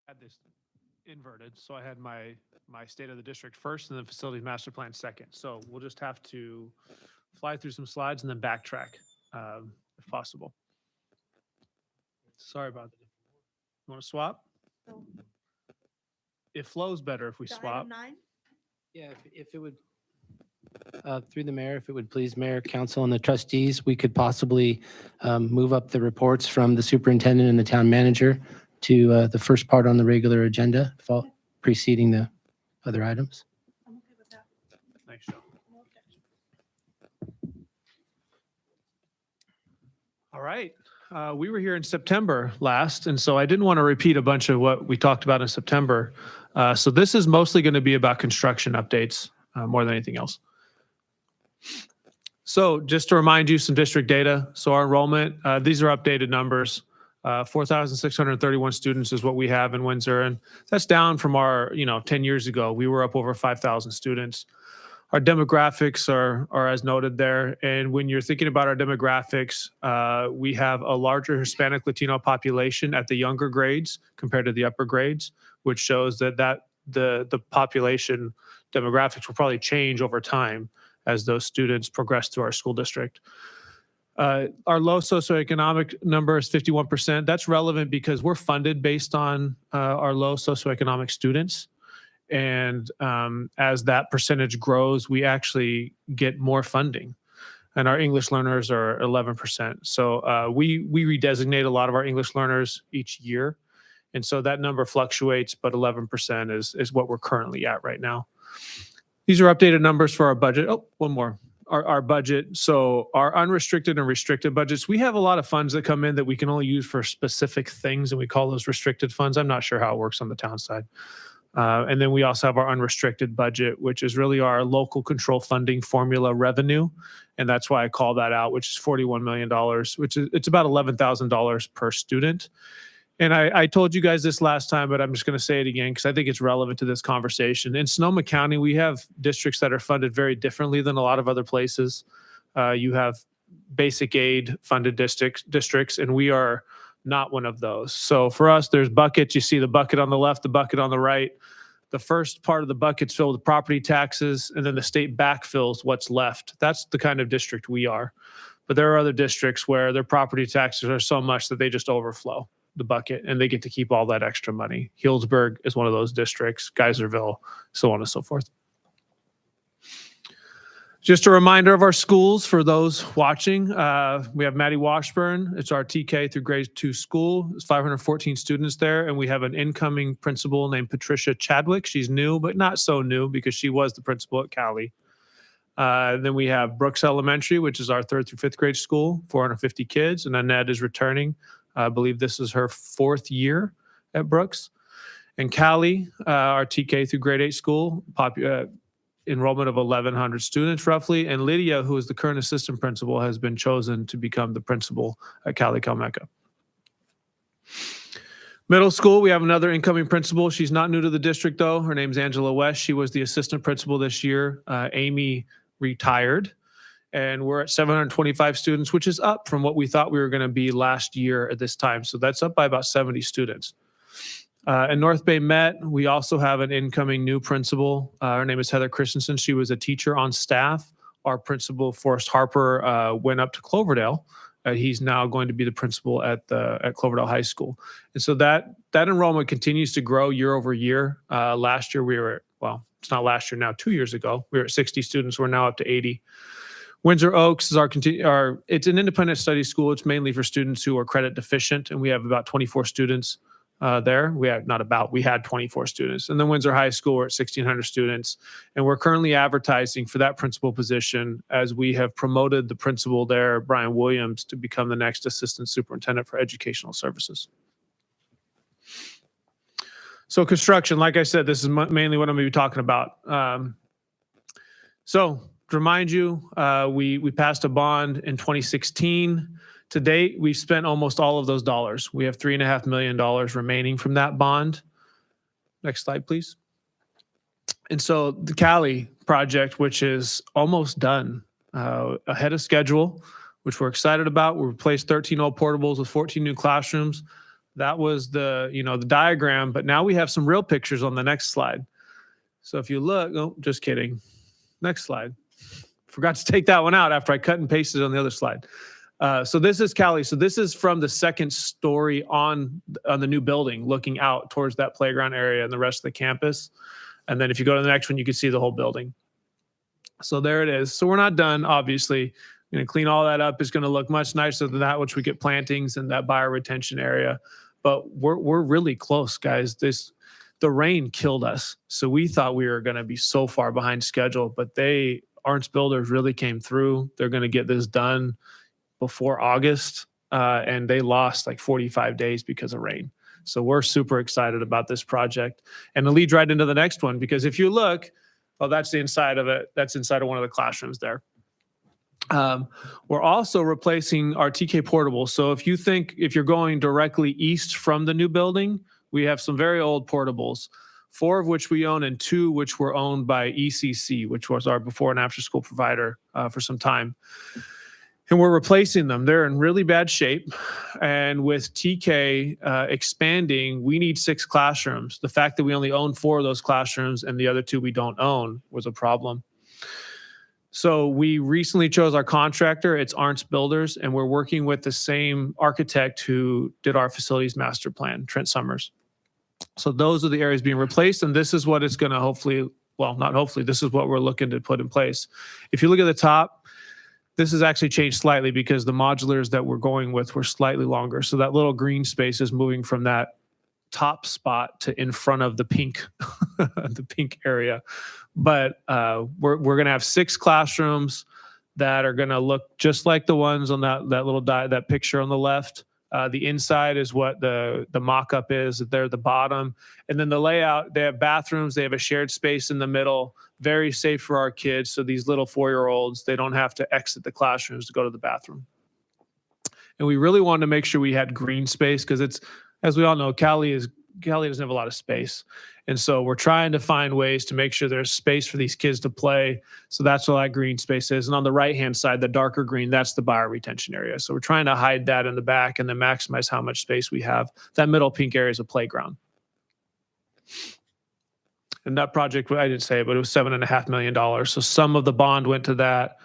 had this inverted. So I had my state of the district first and then facilities master plan second. So we'll just have to fly through some slides and then backtrack if possible. Sorry about that. You want to swap? So, It flows better if we to swap. item 9, Yeah, if it would, through the mayor, if it would please mayor, council, and the trustees, we could possibly move up the reports from the superintendent and the town manager to the first part on the regular agenda, preceding the other items. I'm okay with that. Thanks, Joe. No objection. All right. We were here in September last, and so I didn't want to repeat a bunch of what we talked about in September. So this is mostly going to be about construction updates more than anything else. So just to remind you some district data. So our enrollment, these are updated numbers. 4,631 students is what we have in Windsor, and that's down from our, 10 years ago. We were up over 5,000 students. Our demographics are as noted there. And when you're thinking about our demographics, we have a larger Hispanic Latino population at the younger grades compared to the upper grades, which shows that the population demographics will probably change over time as those students progress through our school district. Our low socioeconomic number is 51%. That's relevant because we're funded based on our low socioeconomic students. And as that percentage grows, we actually get more funding. And our English learners are 11%. So we redesignate a lot of our English learners each year. And so that number fluctuates, but 11% is what we're currently at right now. These are updated numbers for our budget. Oh, one more. Our budget. So our unrestricted and restricted budgets, we have a lot of funds that come in that we can only use for specific things, and we call those restricted funds. I'm not sure how it works on the town side. And then we also have our unrestricted budget, which is really our local control funding formula revenue. And that's why I call that out, which is $41 million, which is, it's about $11,000 per student. And I told you guys this last time, but I'm just going to say it again because I think it's relevant to this conversation. In Sonoma County, we have districts that are funded very differently than a lot of other places. You have basic aid funded districts, and we are not one of those. So for us, there's buckets. You see the bucket on the left, the bucket on the right. The first part of the bucket's filled with property taxes, and then the state backfills what's left. That's the kind of district we are. But there are other districts where their property taxes are so much that they just overflow the bucket and they get to keep all that extra money. Healdsburg is one of those districts, Geyserville, so on and so forth. Just a reminder of our schools for those watching. We have Maddie Washburn. It's our TK through grade 2 school. There's 514 students there, and we have an incoming principal named Patricia Chadwick. She's new, but not so new because she was the principal at Cali. Then we have Brooks Elementary, which is our 3rd through 5th grade school, 450 kids, and Annette is returning. I believe this is her 4th year at Brooks. And Cali, our TK through grade 8 school, enrollment of 1,100 students roughly. And Lydia, who is the current assistant principal, has been chosen to become the principal at Cali Calmeca. Middle school, we have another incoming principal. She's not new to the district though. Her name's Angela West. She was the assistant principal this year. Amy retired. And we're at 725 students, which is up from what we thought we were going to be last year at this time. So that's up by about 70 students. In North Bay Met, we also have an incoming new principal. Her name is Heather Christensen. She was a teacher on staff. Our principal, Forrest Harper, went up to Cloverdale. He's now going to be the principal at Cloverdale High School. And so that enrollment continues to grow year over year. Last year we were at, well, it's not last year now, 2 years ago, we were at 60 students. We're now up to 80. Windsor Oaks is it's an independent study school. It's mainly for students who are credit deficient, and we have about 24 students there. We had 24 students. And then Windsor High School, we're at 1,600 students. And we're currently advertising for that principal position as we have promoted the principal there, Brian Williams, to become the next assistant superintendent for educational services. So construction, like I said, this is mainly what I'm going to be talking about. So to remind you, we passed a bond in 2016. To date, we've spent almost all of those dollars. We have $3.5 million remaining from that bond. Next slide, please. And so the Cali project, which is almost done, ahead of schedule, which we're excited about. We replaced 13 old portables with 14 new classrooms. That was the, the diagram, but now we have some real pictures on the next slide. So if you look, oh, just kidding. Next slide. Forgot to take that one out after I cut and pasted it on the other slide. So this is Cali. So this is from the second story on the new building, looking out towards that playground area and the rest of the campus. And then if you go to the next one, you can see the whole building. So there it is. So we're not done, obviously. Going to clean all that up. It's going to look much nicer than that, which we get plantings and that bioretention area. But we're really close, guys. The rain killed us. So we thought we were going to be so far behind schedule, but Arntz Builders really came through. They're going to get this done before August, and they lost like 45 days because of rain. So we're super excited about this project. And it leads right into the next one, because if you look, oh, that's the inside of it. That's inside of one of the classrooms there. We're also replacing our TK portables. So if you're going directly east from the new building, we have some very old portables, 4 of which we own and 2 which were owned by ECC, which was our before and after school provider for some time. And we're replacing them. They're in really bad shape. And with TK expanding, we need 6 classrooms. The fact that we only own 4 of those classrooms and the other 2 we don't own was a problem. So we recently chose our contractor. It's Arntz Builders, and we're working with the same architect who did our facilities master plan, Trent Summers. So those are the areas being replaced, and this is what it's going to hopefully, well, not hopefully, this is what we're looking to put in place. If you look at the top, this has actually changed slightly because the modulars that we're going with were slightly longer. So that little green space is moving from that top spot to in front of the pink, the pink area. But we're going to have 6 classrooms that are going to look just like the ones on that picture on the left. The inside is what the mock-up is. They're at the bottom. And then the layout, they have bathrooms. They have a shared space in the middle. Very safe for our kids. So these little 4-year-olds, they don't have to exit the classrooms to go to the bathroom. And we really wanted to make sure we had green space because it's, as we all know, Cali doesn't have a lot of space. And so we're trying to find ways to make sure there's space for these kids to play. So that's what that green space is. And on the right-hand side, the darker green, that's the bioretention area. So we're trying to hide that in the back and then maximize how much space we have. That middle pink area is a playground. And that project, I didn't say it, but it was $7.5 million. So some of the bond went to that.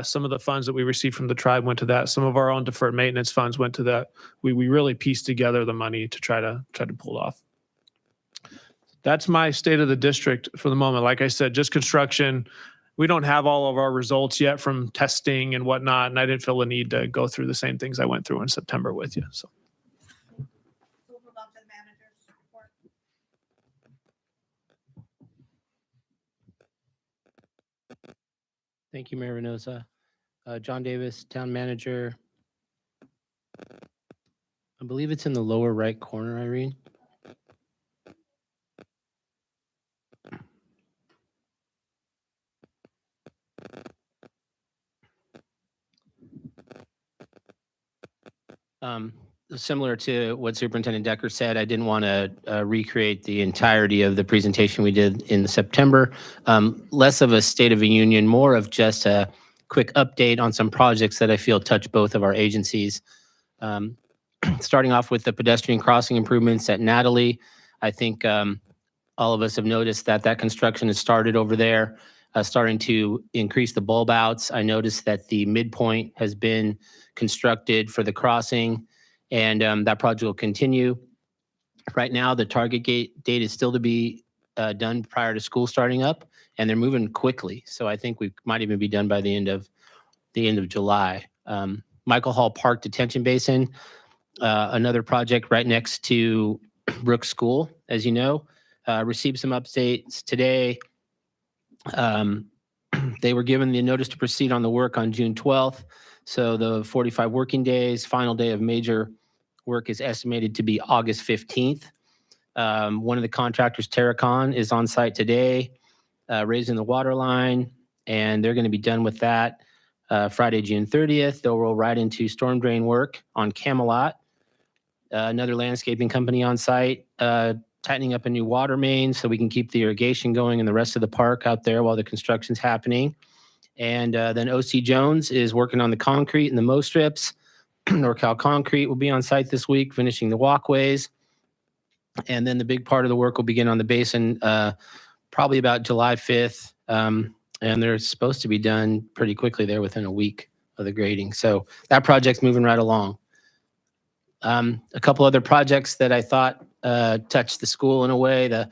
Some of the funds that we received from the tribe went to that. Some of our own deferred maintenance funds went to that. We really pieced together the money to try to pull it off. That's my state of the district for the moment. Like I said, just construction. We don't have all of our results yet from testing and whatnot, and I didn't feel the need to go through the same things I went through in September with you. So. We'll move on to the manager's report. Thank you, Mayor Reynosa. John Davis, Town Manager. I believe it's in the lower right corner, Irene. Similar to what Superintendent Decker said, I didn't want to recreate the entirety of the presentation we did in September. Less of a State of the Union, more of just a quick update on some projects that I feel touch both of our agencies. Starting off with the pedestrian crossing improvements at Natalie, I think all of us have noticed that construction has started over there, starting to increase the bulb outs. I noticed that the midpoint has been constructed for the crossing, and that project will continue. Right now, the target date is still to be done prior to school starting up, and they're moving quickly. So I think we might even be done by the end of July. Michael Hall Park Detention Basin, another project right next to Brooks School, as you know, received some updates today. They were given the notice to proceed on the work on June 12th. So the 45 working days, final day of major work is estimated to be August 15th. One of the contractors, Terracon, is on site today, raising the water line, and they're going to be done with that Friday, June 30th. They'll roll right into storm drain work on Camelot. Another landscaping company on site, tightening up a new water main so we can keep the irrigation going in the rest of the park out there while the construction's happening. And then OC Jones is working on the concrete and the mow strips. NorCal Concrete will be on site this week, finishing the walkways. And then the big part of the work will begin on the basin probably about July 5th. And they're supposed to be done pretty quickly there within a week of the grading. So that project's moving right along. A couple other projects that I thought touched the school in a way. The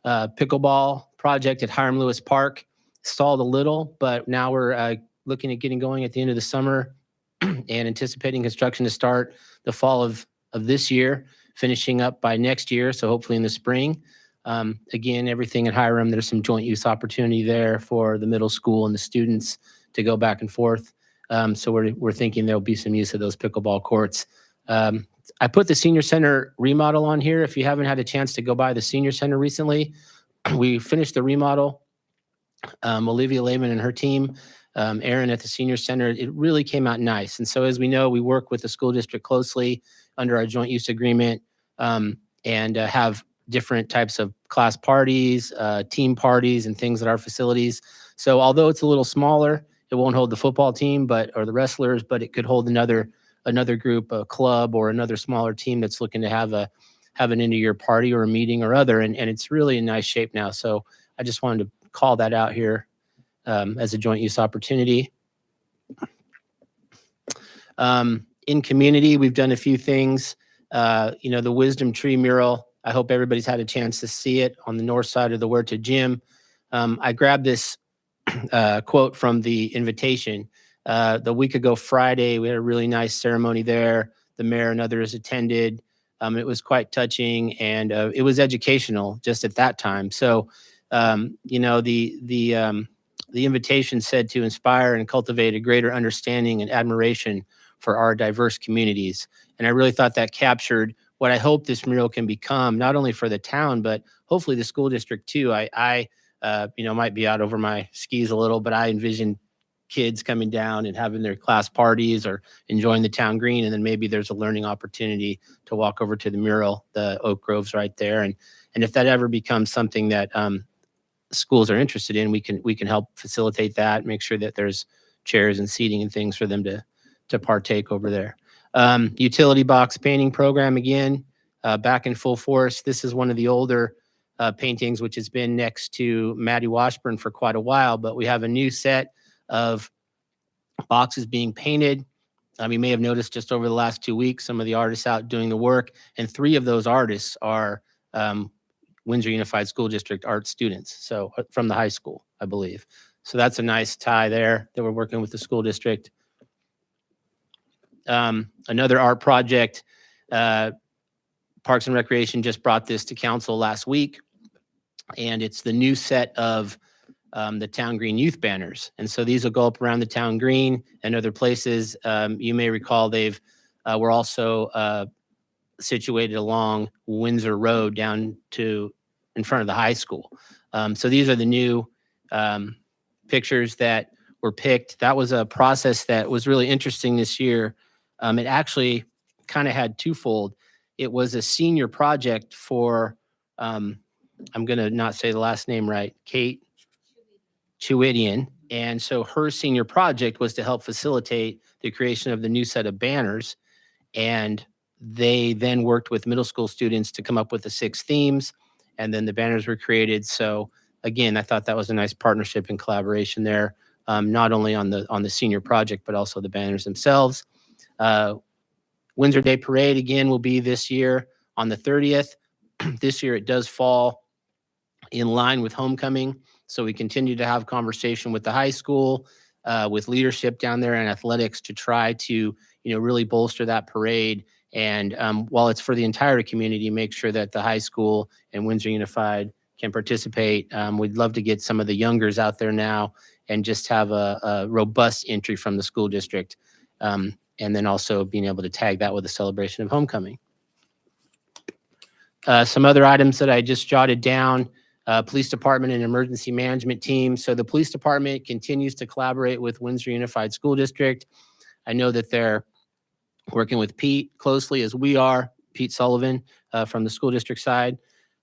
pickleball project at Hiram Lewis Park stalled a little, but now we're looking at getting going at the end of the summer and anticipating construction to start the fall of this year, finishing up by next year, so hopefully in the spring. Again, everything at Hiram, there's some joint use opportunity there for the middle school and the students to go back and forth. So we're thinking there'll be some use of those pickleball courts. I put the senior center remodel on here. If you haven't had a chance to go by the senior center recently, we finished the remodel. Olivia Lehman and her team, Aaron at the senior center, it really came out nice. And so as we know, we work with the school district closely under our joint use agreement and have different types of class parties, team parties, and things at our facilities. So although it's a little smaller, it won't hold the football team or the wrestlers, but it could hold another group, a club, or another smaller team that's looking to have an end of year party or a meeting or other. And it's really in nice shape now. So I just wanted to call that out here as a joint use opportunity. In community, we've done a few things. The Wisdom Tree mural, I hope everybody's had a chance to see it on the north side of the Huerta Gym. I grabbed this quote from the invitation. The week ago Friday, we had a really nice ceremony there. The mayor and others attended. It was quite touching, and it was educational just at that time. So, the invitation said to inspire and cultivate a greater understanding and admiration for our diverse communities. And I really thought that captured what I hope this mural can become, not only for the town, but hopefully the school district too. I might be out over my skis a little, but I envision kids coming down and having their class parties or enjoying the town green. And then maybe there's a learning opportunity to walk over to the mural. The Oak Grove's right there. And if that ever becomes something that schools are interested in, we can help facilitate that, make sure that there's chairs and seating and things for them to partake over there. Utility box painting program, again, back in full force. This is one of the older paintings, which has been next to Maddie Washburn for quite a while, but we have a new set of boxes being painted. You may have noticed just over the last 2 weeks, some of the artists out doing the work, and 3 of those artists are Windsor Unified School District art students, so from the high school, I believe. So that's a nice tie there that we're working with the school district. Another art project, Parks and Recreation just brought this to council last week, and it's the new set of the Town Green youth banners. And so these will go up around the Town Green and other places. You may recall we're also situated along Windsor Road down to in front of the high school. So these are the new pictures that were picked. That was a process that was really interesting this year. It actually kind of had twofold. It was a senior project for, I'm going to not say the last name right, Kate Chewidian. And so her senior project was to help facilitate the creation of the new set of banners. And they then worked with middle school students to come up with the 6 themes, and then the banners were created. So again, I thought that was a nice partnership and collaboration there, not only on the senior project, but also the banners themselves. Windsor Day Parade, again, will be this year on the 30th. This year it does fall in line with homecoming. So we continue to have conversation with the high school, with leadership down there and athletics to try to, really bolster that parade. And while it's for the entire community, make sure that the high school and Windsor Unified can participate. We'd love to get some of the youngers out there now and just have a robust entry from the school district. And then also being able to tag that with a celebration of homecoming. Some other items that I just jotted down, police department and emergency management team. So the police department continues to collaborate with Windsor Unified School District. I know that they're working with Pete closely as we are, Pete Sullivan from the school district side.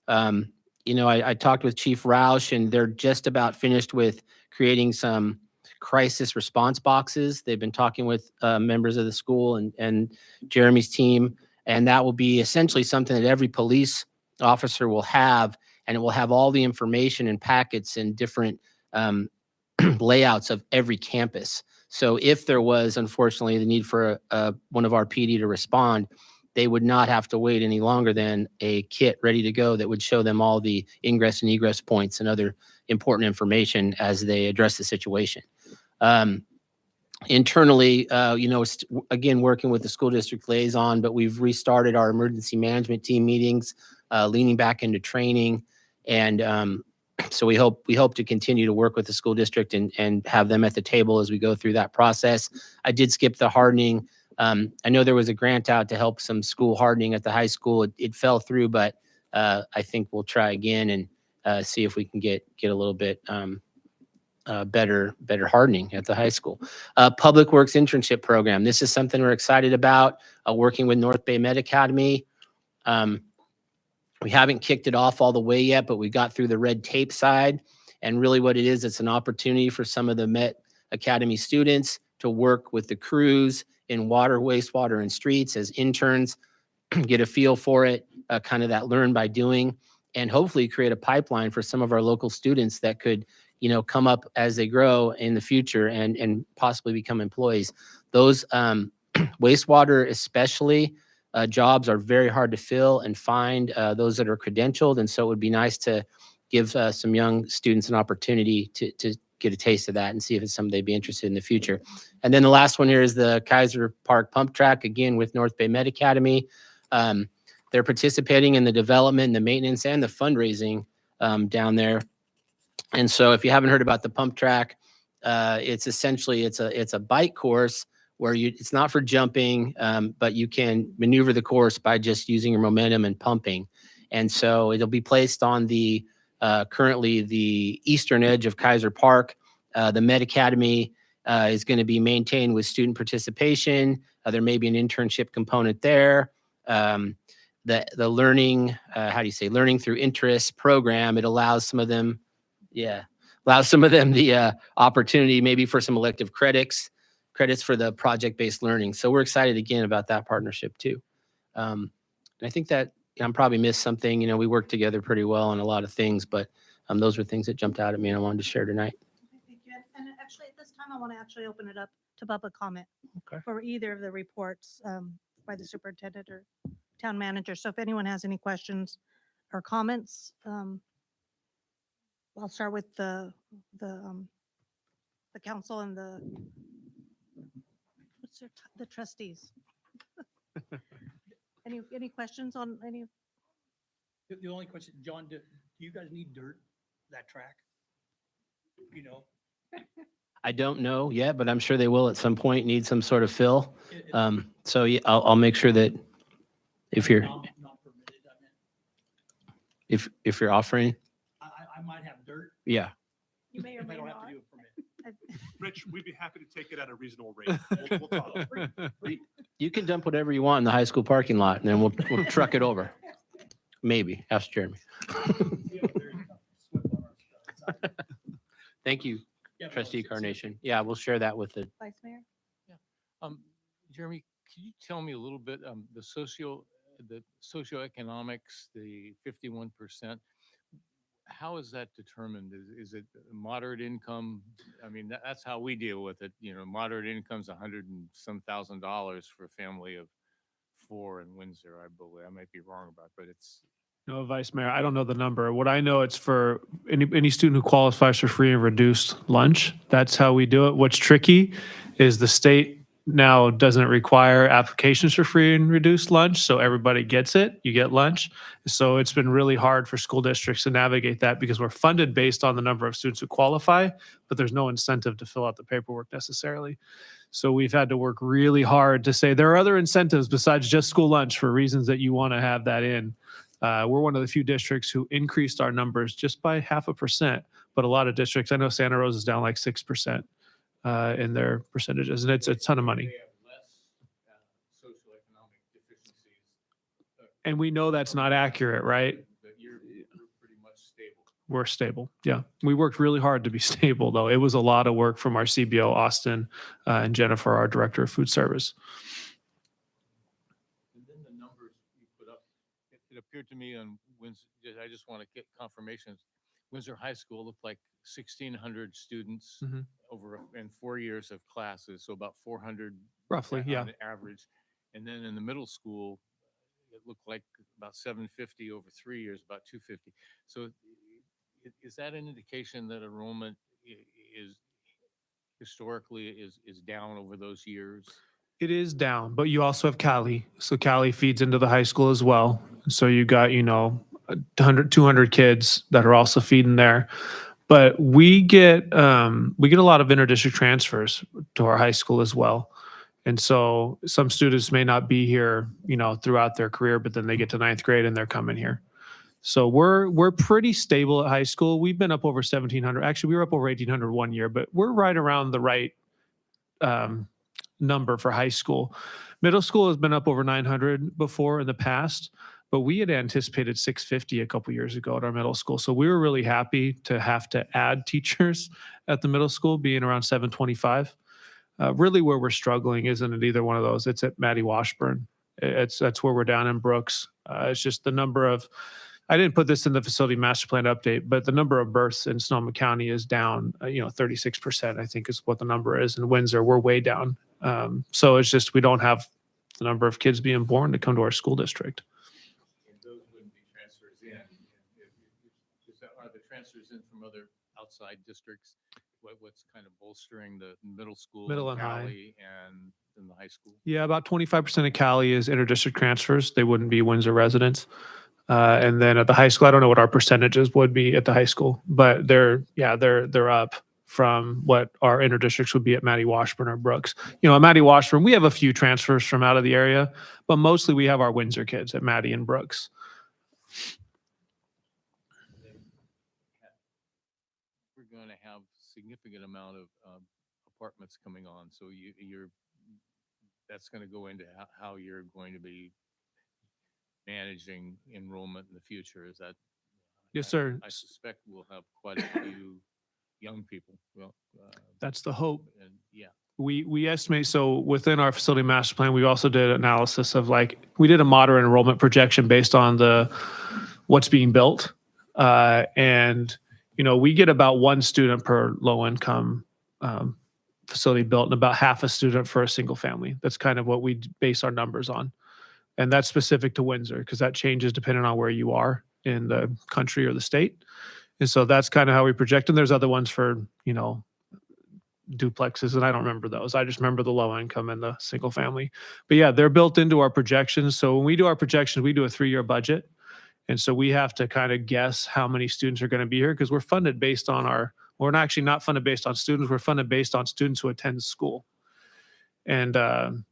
I talked with Chief Roush, and they're just about finished with creating some crisis response boxes. They've been talking with members of the school and Jeremy's team, and that will be essentially something that every police officer will have, and it will have all the information and packets and different layouts of every campus. So if there was, unfortunately, the need for one of our PD to respond, they would not have to wait any longer than a kit ready to go that would show them all the ingress and egress points and other important information as they address the situation. Internally, again, working with the school district liaison, but we've restarted our emergency management team meetings, leaning back into training. And so we hope to continue to work with the school district and have them at the table as we go through that process. I did skip the hardening. I know there was a grant out to help some school hardening at the high school. It fell through, but I think we'll try again and see if we can get a little bit better hardening at the high school. Public Works internship program. This is something we're excited about, working with North Bay Med Academy. We haven't kicked it off all the way yet, but we got through the red tape side. And really what it is, it's an opportunity for some of the Met Academy students to work with the crews in water, wastewater, and streets as interns, get a feel for it, kind of that learn by doing, and hopefully create a pipeline for some of our local students that could, come up as they grow in the future and possibly become employees. Those wastewater especially, jobs are very hard to fill and find, those that are credentialed. And so it would be nice to give some young students an opportunity to get a taste of that and see if it's something they'd be interested in the future. And then the last one here is the Kaiser Park Pump Track, again, with North Bay Med Academy. They're participating in the development, the maintenance, and the fundraising down there. And so if you haven't heard about the pump track, it's essentially, it's a bike course where it's not for jumping, but you can maneuver the course by just using your momentum and pumping. And so it'll be placed on the currently the eastern edge of Kaiser Park. The Med Academy is going to be maintained with student participation. There may be an internship component there. The learning, learning through interest program, it allows some of them, the opportunity maybe for some elective credits for the project-based learning. So we're excited again about that partnership too. And I think that I'm probably missed something. We work together pretty well on a lot of things, but those were things that jumped out at me and I wanted to share tonight. Thank you. And actually, at this time, I want to actually open it up to public comment Okay. for either of the reports by the superintendent or town manager. So if anyone has any questions or comments, I'll start with the council and the trustees. Any questions on any? The only question, John, do you guys need dirt, that track? I don't know yet, but I'm sure they will at some point need some sort of fill. It- So yeah, I'll make sure that if you're Not permitted, I meant. if you're offering, I might have dirt yeah. You may or if I may don't have not. to do a permit. Rich, we'd be happy to take it at a reasonable rate. We'll talk. You can dump whatever you want in the high school parking lot, and then we'll truck it over. Maybe. Ask Jeremy. Thank you, Yeah, but Trustee it's- Carnation. Yeah, we'll share that with the. Vice Mayor? Jeremy, can you tell me a little bit, the socioeconomics, the 51%, how is that determined? Is it moderate income? I mean, that's how we deal with it. Moderate income's $100 and some thousand for a family of 4 in Windsor, I believe. I might be wrong about it, but it's. No, Vice Mayor, I don't know the number. What I know, it's for any student who qualifies for free and reduced lunch. That's how we do it. What's tricky is the state now doesn't require applications for free and reduced lunch, so everybody gets it. You get lunch. So it's been really hard for school districts to navigate that because we're funded based on the number of students who qualify, but there's no incentive to fill out the paperwork necessarily. So we've had to work really hard to say there are other incentives besides just school lunch for reasons that you want to have that in. We're one of the few districts who increased our numbers just by 0.5%, but a lot of districts, I know Santa Rosa is down like 6% in their percentages, and it's a ton of money. They have less socioeconomic deficiencies. And we know that's not accurate, right? But you're pretty much stable. we're stable. Yeah. We worked really hard to be stable, though. It was a lot of work from our CBO, Austin, and Jennifer, our director of food service. And then the numbers you put up, it appeared to me on Windsor, I just want to get confirmation. Windsor High School looked like 1,600 students Mhm. in 4 years of classes, so about 400 Roughly, yeah. on average. And then in the middle school, it looked like about 750 over 3 years, about 250. So is that an indication that enrollment is historically is down over those years? It is down, but you also have Cali. So Cali feeds into the high school as well. So you got, 100, 200 kids that are also feeding there. But we get a lot of interdistrict transfers to our high school as well. And so some students may not be here, throughout their career, but then they get to ninth grade and they're coming here. So we're pretty stable at high school. We've been up over 1,700. Actually, we were up over 1,800 one year, but we're right around the right um, number for high school. Middle school has been up over 900 before in the past, but we had anticipated 650 a couple years ago at our middle school. So we were really happy to have to add teachers at the middle school, being around 725. Really, where we're struggling isn't at either one of those. It's at Maddie Washburn. That's where we're down in Brooks. It's just the number of. I didn't put this in the facility master plan update, but the number of births in Sonoma County is down. 36%. I think is what the number is. In Windsor, we're way down. So it's just we don't have the number of kids being born to come to our school district. And those wouldn't be transfers in. Are the transfers in from other outside districts? What's kind of bolstering the middle school, Middle and high. Cali, and then the high school? Yeah, about 25% of Cali is interdistrict transfers. They wouldn't be Windsor residents. And then at the high school, I don't know what our percentages would be at the high school, but they're up from what our interdistricts would be at Maddie Washburn or Brooks. At Maddie Washburn, we have a few transfers from out of the area, but mostly we have our Windsor kids at Maddie and Brooks. We're going to have significant amount of apartments coming on, so that's going to go into how you're going to be managing enrollment in the future. Is that? Yes, sir. I suspect we'll have quite a few young people. Well, That's the hope. and yeah. We estimate, so within our facility master plan, we also did analysis of we did a moderate enrollment projection based on what's being built. And, we get about one student per low income facility built and about half a student for a single family. That's kind of what we base our numbers on. And that's specific to Windsor because that changes depending on where you are in the country or the state. And so that's kind of how we project. And there's other ones for, duplexes, and I don't remember those. I just remember the low income and the single family. But yeah, they're built into our projections. So when we do our projections, we do a 3-year budget. And so we have to kind of guess how many students are going to be here because we're funded based on we're actually not funded based on students. We're funded based on students who attend school. And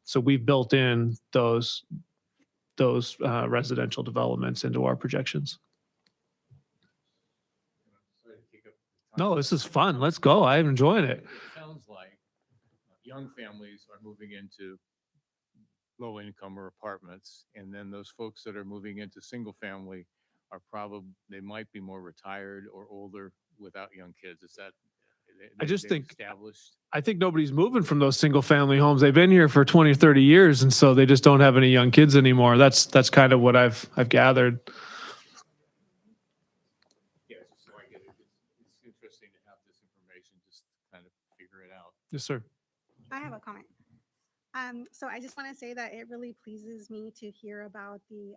so we've built in those residential developments into our projections. Sorry to take up the time. No, this is fun. Let's go. I'm enjoying it. It sounds like young families are moving into low income or apartments, and then those folks that are moving into single family they might be more retired or older without young kids. Is that? I just they've think- established. I think nobody's moving from those single family homes. They've been here for 20 or 30 years. And so they just don't have any young kids anymore. That's kind of what I've gathered. Yeah, just so I get it. It's interesting to have this information, just kind of figure it out. Yes, sir. I have a comment. So I just want to say that it really pleases me to hear about the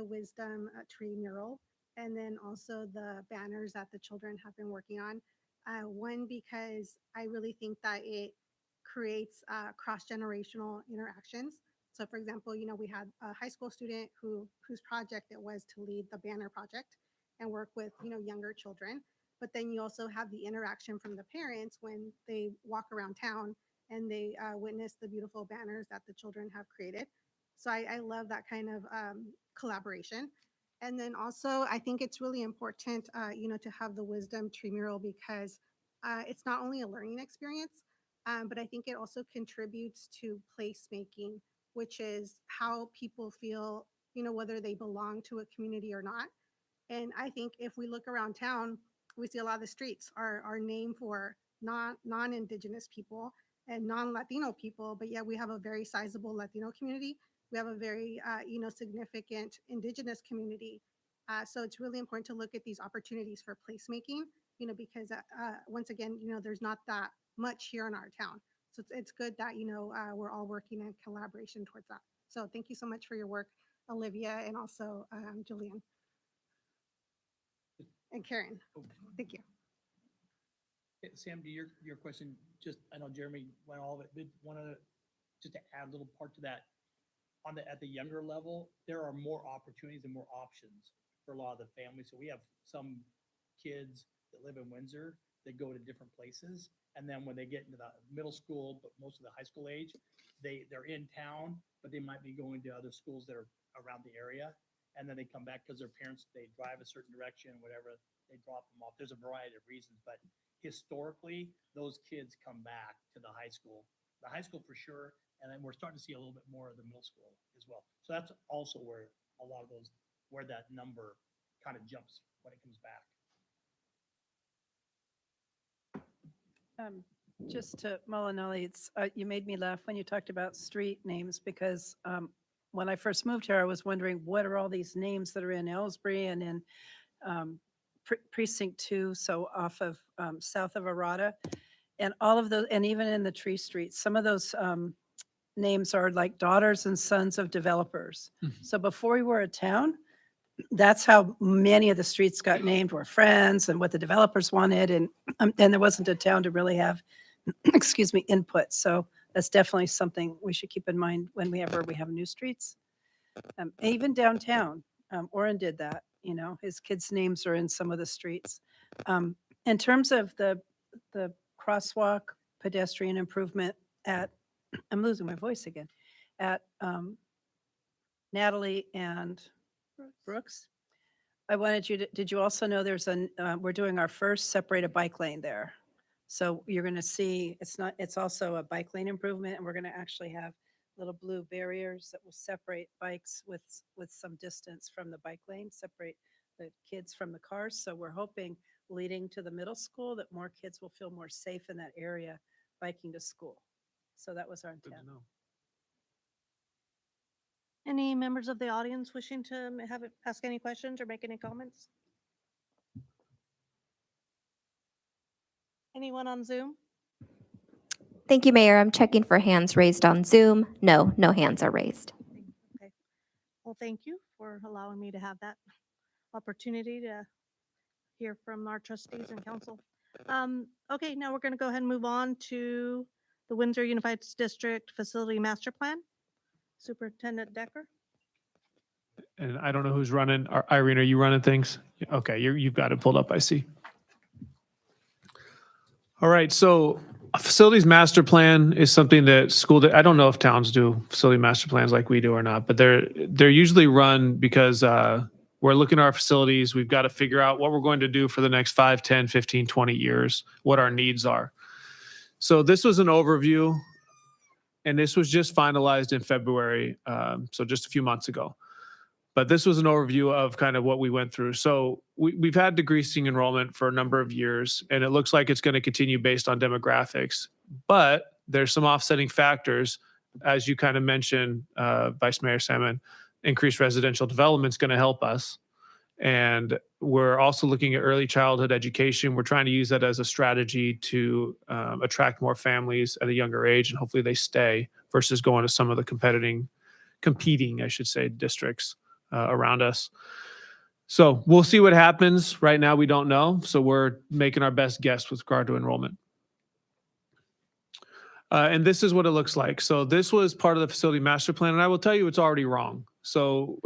Wisdom tree mural, and then also the banners that the children have been working on. One, because I really think that it creates cross-generational interactions. So for example, we had a high school student whose project it was to lead the banner project and work with, younger children. But then you also have the interaction from the parents when they walk around town and they witness the beautiful banners that the children have created. So I love that kind of collaboration. And then also, I think it's really important, to have the Wisdom tree mural because it's not only a learning experience, but I think it also contributes to placemaking, which is how people feel, whether they belong to a community or not. And I think if we look around town, we see a lot of the streets are named for non-Indigenous people and non-Latino people, but yet we have a very sizable Latino community. We have a very, significant Indigenous community. So it's really important to look at these opportunities for placemaking, because once again, there's not that much here in our town. So it's good that, we're all working in collaboration towards that. So thank you so much for your work, Olivia, and also Julian and Karen. Thank you. Sam, to your question, just, I know Jeremy went all of it, but just to add a little part to that, at the younger level, there are more opportunities and more options for a lot of the families. So we have some kids that live in Windsor that go to different places. And then when they get into the middle school, but most of the high school age, they're in town, but they might be going to other schools that are around the area. And then they come back because their parents, they drive a certain direction, whatever, they drop them off. There's a variety of reasons, but historically, those kids come back to the high school for sure. And then we're starting to see a little bit more of the middle school as well. So that's also where a lot of those, where that number kind of jumps when it comes back. Just to Molinelli, you made me laugh when you talked about street names because when I first moved here, I was wondering what are all these names that are in Ellsbury and in Precinct 2, so off of south of Arata, and all of those, and even in the Tree Streets, some of those names are like daughters and sons of developers. So before we were a town, that's how many of the streets got named, were friends and what the developers wanted. And there wasn't a town to really have, excuse me, input. So that's definitely something we should keep in mind whenever we have new streets. Even downtown, Oren did that, his kids' names are in some of the streets. In terms of the crosswalk pedestrian improvement at, I'm losing my voice again, at Natalie and Brooks. I wanted you to, did you also know we're doing our first separated bike lane there. So you're going to see, it's also a bike lane improvement, and we're going to actually have little blue barriers that will separate bikes with some distance from the bike lane, separate the kids from the cars. So we're hoping leading to the middle school that more kids will feel more safe in that area biking to school. So that was our Good to intent. know. Any members of the audience wishing to ask any questions or make any comments? Anyone on Zoom? Thank you, Mayor. I'm checking for hands raised on Zoom. No hands are raised. Okay. Well, thank you for allowing me to have that opportunity to hear from our trustees and council. Okay, now we're going to go ahead and move on to the Windsor Unified District Facility Master Plan. Superintendent Decker. And I don't know who's running. Irene, are you running things? Okay, you've got it pulled up, I see. All right, so a facilities master plan is something that I don't know if towns do facility master plans like we do or not, but they're usually run because we're looking at our facilities. We've got to figure out what we're going to do for the next 5, 10, 15, 20 years, what our needs are. So this was an overview, and this was just finalized in February, so just a few months ago. But this was an overview of kind of what we went through. So we've had decreasing enrollment for a number of years, and it looks like it's going to continue based on demographics. But there's some offsetting factors, as you kind of mentioned, Vice Mayor Salmon. Increased residential development is going to help us. And we're also looking at early childhood education. We're trying to use that as a strategy to attract more families at a younger age, and hopefully they stay versus going to some of the competing, I should say, districts around us. So we'll see what happens. Right now, we don't know. So we're making our best guess with regard to enrollment. And this is what it looks like. So this was part of the facility master plan, and I will tell you it's already wrong. So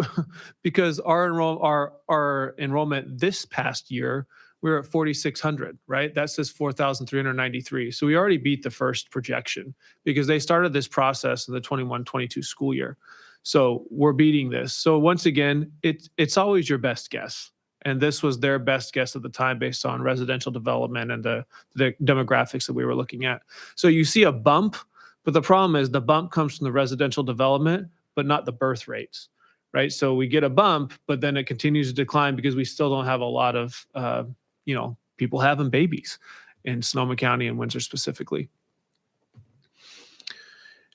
because our enrollment this past year, we were at 4,600, right? That says 4,393. So we already beat the first projection because they started this process in the 21-22 school year. So we're beating this. So once again, it's always your best guess. And this was their best guess at the time based on residential development and the demographics that we were looking at. So you see a bump, but the problem is the bump comes from the residential development, but not the birth rates, right? So we get a bump, but then it continues to decline because we still don't have a lot of, people having babies in Sonoma County and Windsor specifically.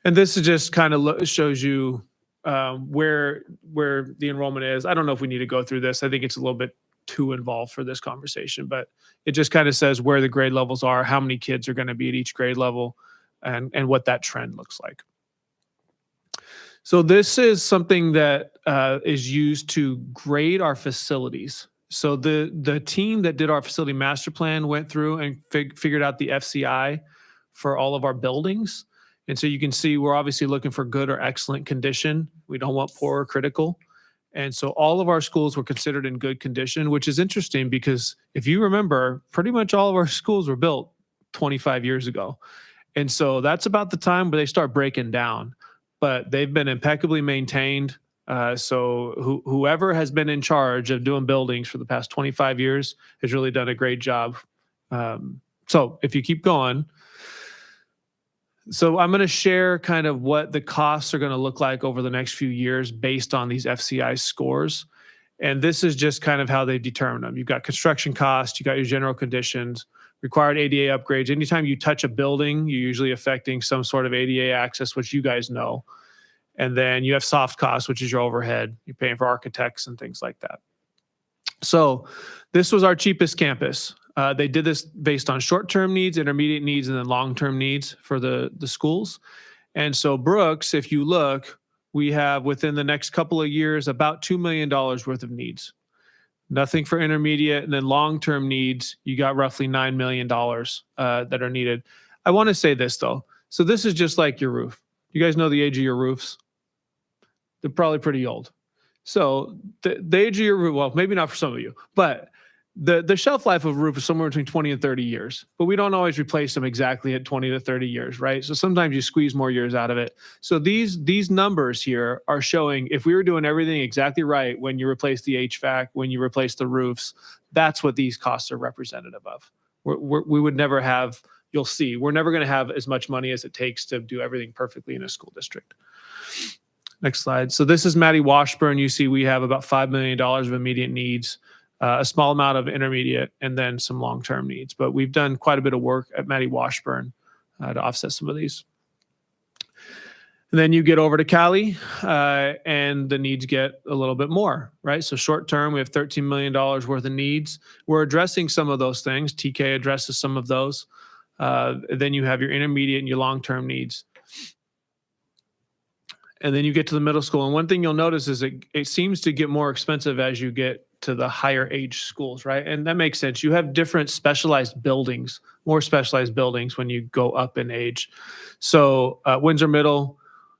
And this is just kind of shows you where the enrollment is. I don't know if we need to go through this. I think it's a little bit too involved for this conversation, but it just kind of says where the grade levels are, how many kids are going to be at each grade level, and what that trend looks like. So this is something that is used to grade our facilities. So the team that did our facility master plan went through and figured out the FCI for all of our buildings. And so you can see we're obviously looking for good or excellent condition. We don't want poor or critical. And so all of our schools were considered in good condition, which is interesting because if you remember, pretty much all of our schools were built 25 years ago. And so that's about the time where they start breaking down. But they've been impeccably maintained. So whoever has been in charge of doing buildings for the past 25 years has really done a great job. So if you keep going, so I'm going to share kind of what the costs are going to look like over the next few years based on these FCI scores. And this is just kind of how they determine them. You've got construction costs, you got your general conditions, required ADA upgrades. Anytime you touch a building, you're usually affecting some sort of ADA access, which you guys know. And then you have soft costs, which is your overhead. You're paying for architects and things like that. So this was our cheapest campus. They did this based on short-term needs, intermediate needs, and then long-term needs for the schools. And so Brooks, if you look, we have within the next couple of years about $2 million worth of needs. Nothing for intermediate, and then long-term needs, you got roughly $9 million that are needed. I want to say this though. So this is just like your roof. You guys know the age of your roofs? They're probably pretty old. So the age of your roof, well, maybe not for some of you, but the shelf life of a roof is somewhere between 20 and 30 years, but we don't always replace them exactly at 20 to 30 years, right? So sometimes you squeeze more years out of it. So these numbers here are showing if we were doing everything exactly right when you replace the HVAC, when you replace the roofs, that's what these costs are representative of. We would never have, you'll see, we're never going to have as much money as it takes to do everything perfectly in a school district. Next slide. So this is Maddie Washburn. You see we have about $5 million of immediate needs, a small amount of intermediate, and then some long-term needs. But we've done quite a bit of work at Maddie Washburn to offset some of these. And then you get over to Cali, and the needs get a little bit more, right? So short-term, we have $13 million worth of needs. We're addressing some of those things. TK addresses some of those. Then you have your intermediate and your long-term needs. And then you get to the middle school. And one thing you'll notice is it seems to get more expensive as you get to the higher age schools, right? And that makes sense. You have different specialized buildings, more specialized buildings when you go up in age. So Windsor Middle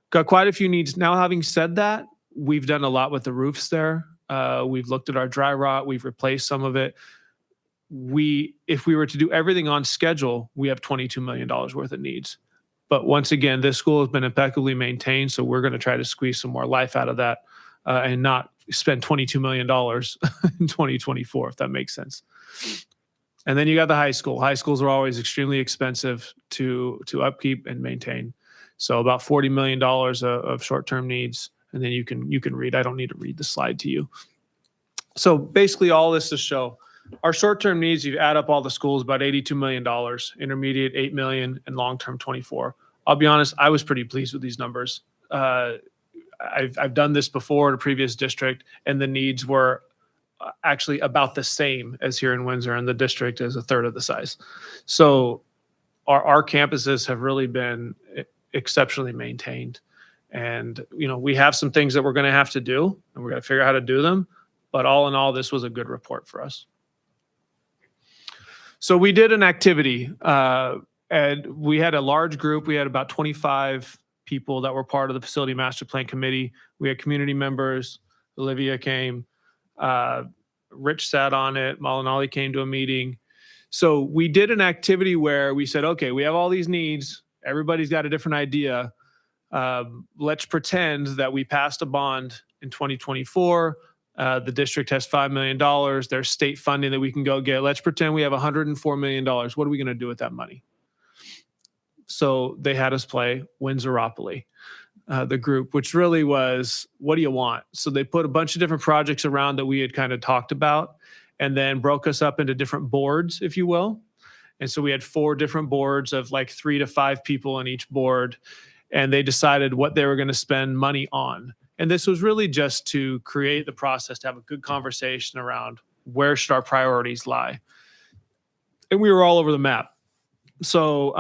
got quite a few needs. Now, having said that, we've done a lot with the roofs there. We've looked at our dry rot. We've replaced some of it. If we were to do everything on schedule, we have $22 million worth of needs. But once again, this school has been impeccably maintained, so we're going to try to squeeze some more life out of that and not spend $22 million in 2024, if that makes sense. And then you got the high school. High schools are always extremely expensive to upkeep and maintain. So about $40 million of short-term needs, and then you can read. I don't need to read the slide to you. So basically, all this to show our short-term needs. You add up all the schools, about $82 million. Intermediate, $8 million, and long-term, $24 million. I'll be honest, I was pretty pleased with these numbers. I've done this before in a previous district, and the needs were actually about the same as here in Windsor, and the district is a third of the size. So our campuses have really been exceptionally maintained. And, we have some things that we're going to have to do, and we're going to figure out how to do them. But all in all, this was a good report for us. So we did an activity, and we had a large group. We had about 25 people that were part of the facility master plan committee. We had community members. Olivia came. Rich sat on it. Malinali came to a meeting. So we did an activity where we said, okay, we have all these needs. Everybody's got a different idea. Let's pretend that we passed a bond in 2024. The district has $5 million. There's state funding that we can go get. Let's pretend we have $104 million. What are we going to do with that money? So they had us play Windsoropoli. the group, which really was, what do you want? So they put a bunch of different projects around that we had kind of talked about, and then broke us up into different boards, if you will. And so we had 4 different boards of like 3 to 5 people in each board, and they decided what they were going to spend money on. And this was really just to create the process, to have a good conversation around where should our priorities lie. And we were all over the map. So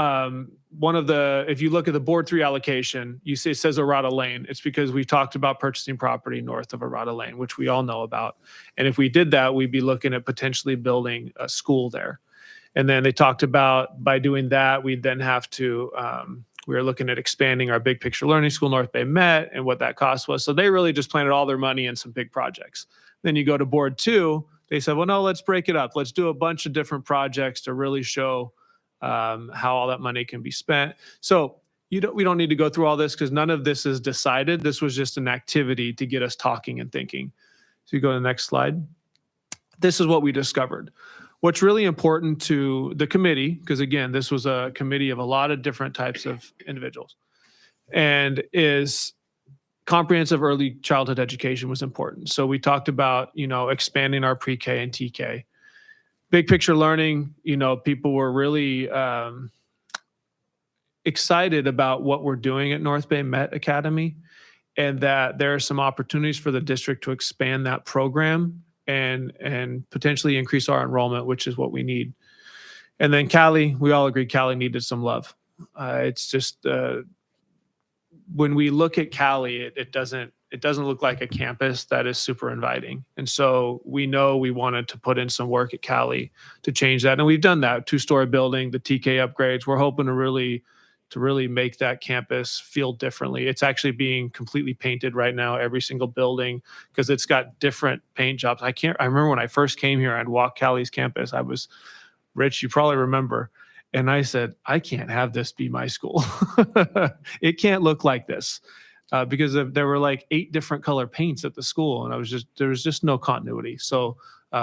if you look at the Board 3 allocation, you see it says Arata Lane. It's because we've talked about purchasing property north of Arata Lane, which we all know about. And if we did that, we'd be looking at potentially building a school there. And then they talked about, by doing that, we'd then have to, we were looking at expanding our big picture learning school, North Bay Met, and what that cost was. So they really just planted all their money in some big projects. Then you go to Board 2, they said, well, no, let's break it up. Let's do a bunch of different projects to really show how all that money can be spent. So we don't need to go through all this because none of this is decided. This was just an activity to get us talking and thinking. So you go to the next slide. This is what we discovered. What's really important to the committee, because again, this was a committee of a lot of different types of individuals, and is comprehensive early childhood education was important. So we talked about, expanding our pre-K and TK. Big picture learning, people were really excited about what we're doing at North Bay Met Academy, and that there are some opportunities for the district to expand that program and potentially increase our enrollment, which is what we need. And then Cali, we all agreed Cali needed some love. It's just when we look at Cali, it doesn't look like a campus that is super inviting. And so we know we wanted to put in some work at Cali to change that, and we've done that. 2-story building, the TK upgrades. We're hoping to really make that campus feel differently. It's actually being completely painted right now, every single building, because it's got different paint jobs. I remember when I first came here, I'd walk Cali's campus. I was, Rich, you probably remember. And I said, I can't have this be my school. It can't look like this because there were like 8 different color paints at the school. And there was just no continuity. So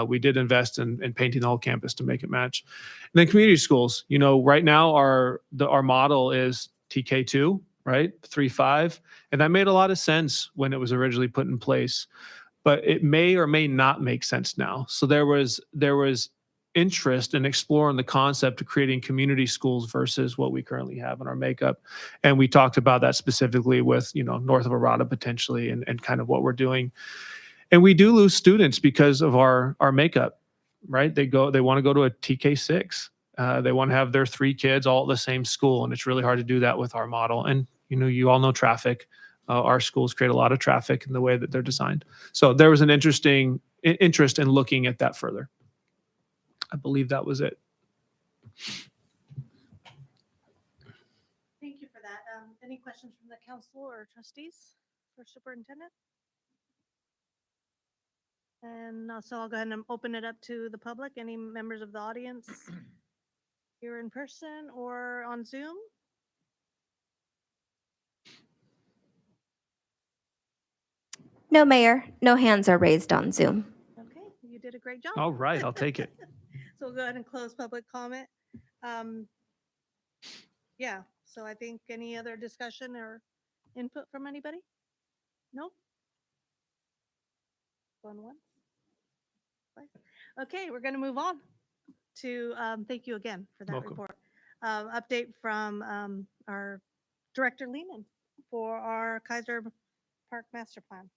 we did invest in painting the whole campus to make it match. And then community schools, right now our model is TK2, right? 3-5. And that made a lot of sense when it was originally put in place, but it may or may not make sense now. So there was interest in exploring the concept of creating community schools versus what we currently have in our makeup. And we talked about that specifically with, north of Arata potentially and kind of what we're doing. And we do lose students because of our makeup, right? They want to go to a TK6. They want to have their 3 kids all at the same school. And it's really hard to do that with our model. And, you all know traffic. Our schools create a lot of traffic in the way that they're designed. So there was an interesting interest in looking at that further. I believe that was it. Thank you for that. Any questions from the council or trustees for superintendent? And so I'll go ahead and open it up to the public. Any members of the audience here in person or on Zoom? No, Mayor. No hands are raised on Zoom. Okay, you did a great job. All right, I'll take it. So we'll go ahead and close public comment. Yeah, so I think any other discussion or input from anybody? Nope. Going once? Twice? Okay, we're going to move on to, thank you again for that Welcome. report. Update from our Director Lehman for our Kaiser Park Master Plan.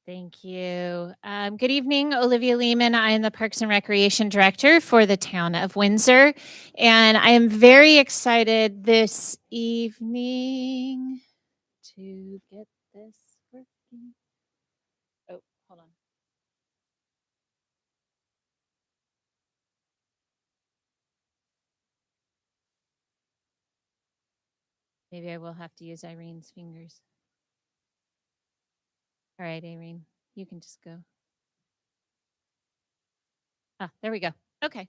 Thank you. Good evening, Olivia Lehman. I am the Parks and Recreation Director for the town of Windsor. And I am very excited this evening to get this working. Oh, hold on. Maybe I will have to use Irene's fingers. All right, Irene, you can just go. Ah, there we go. Okay.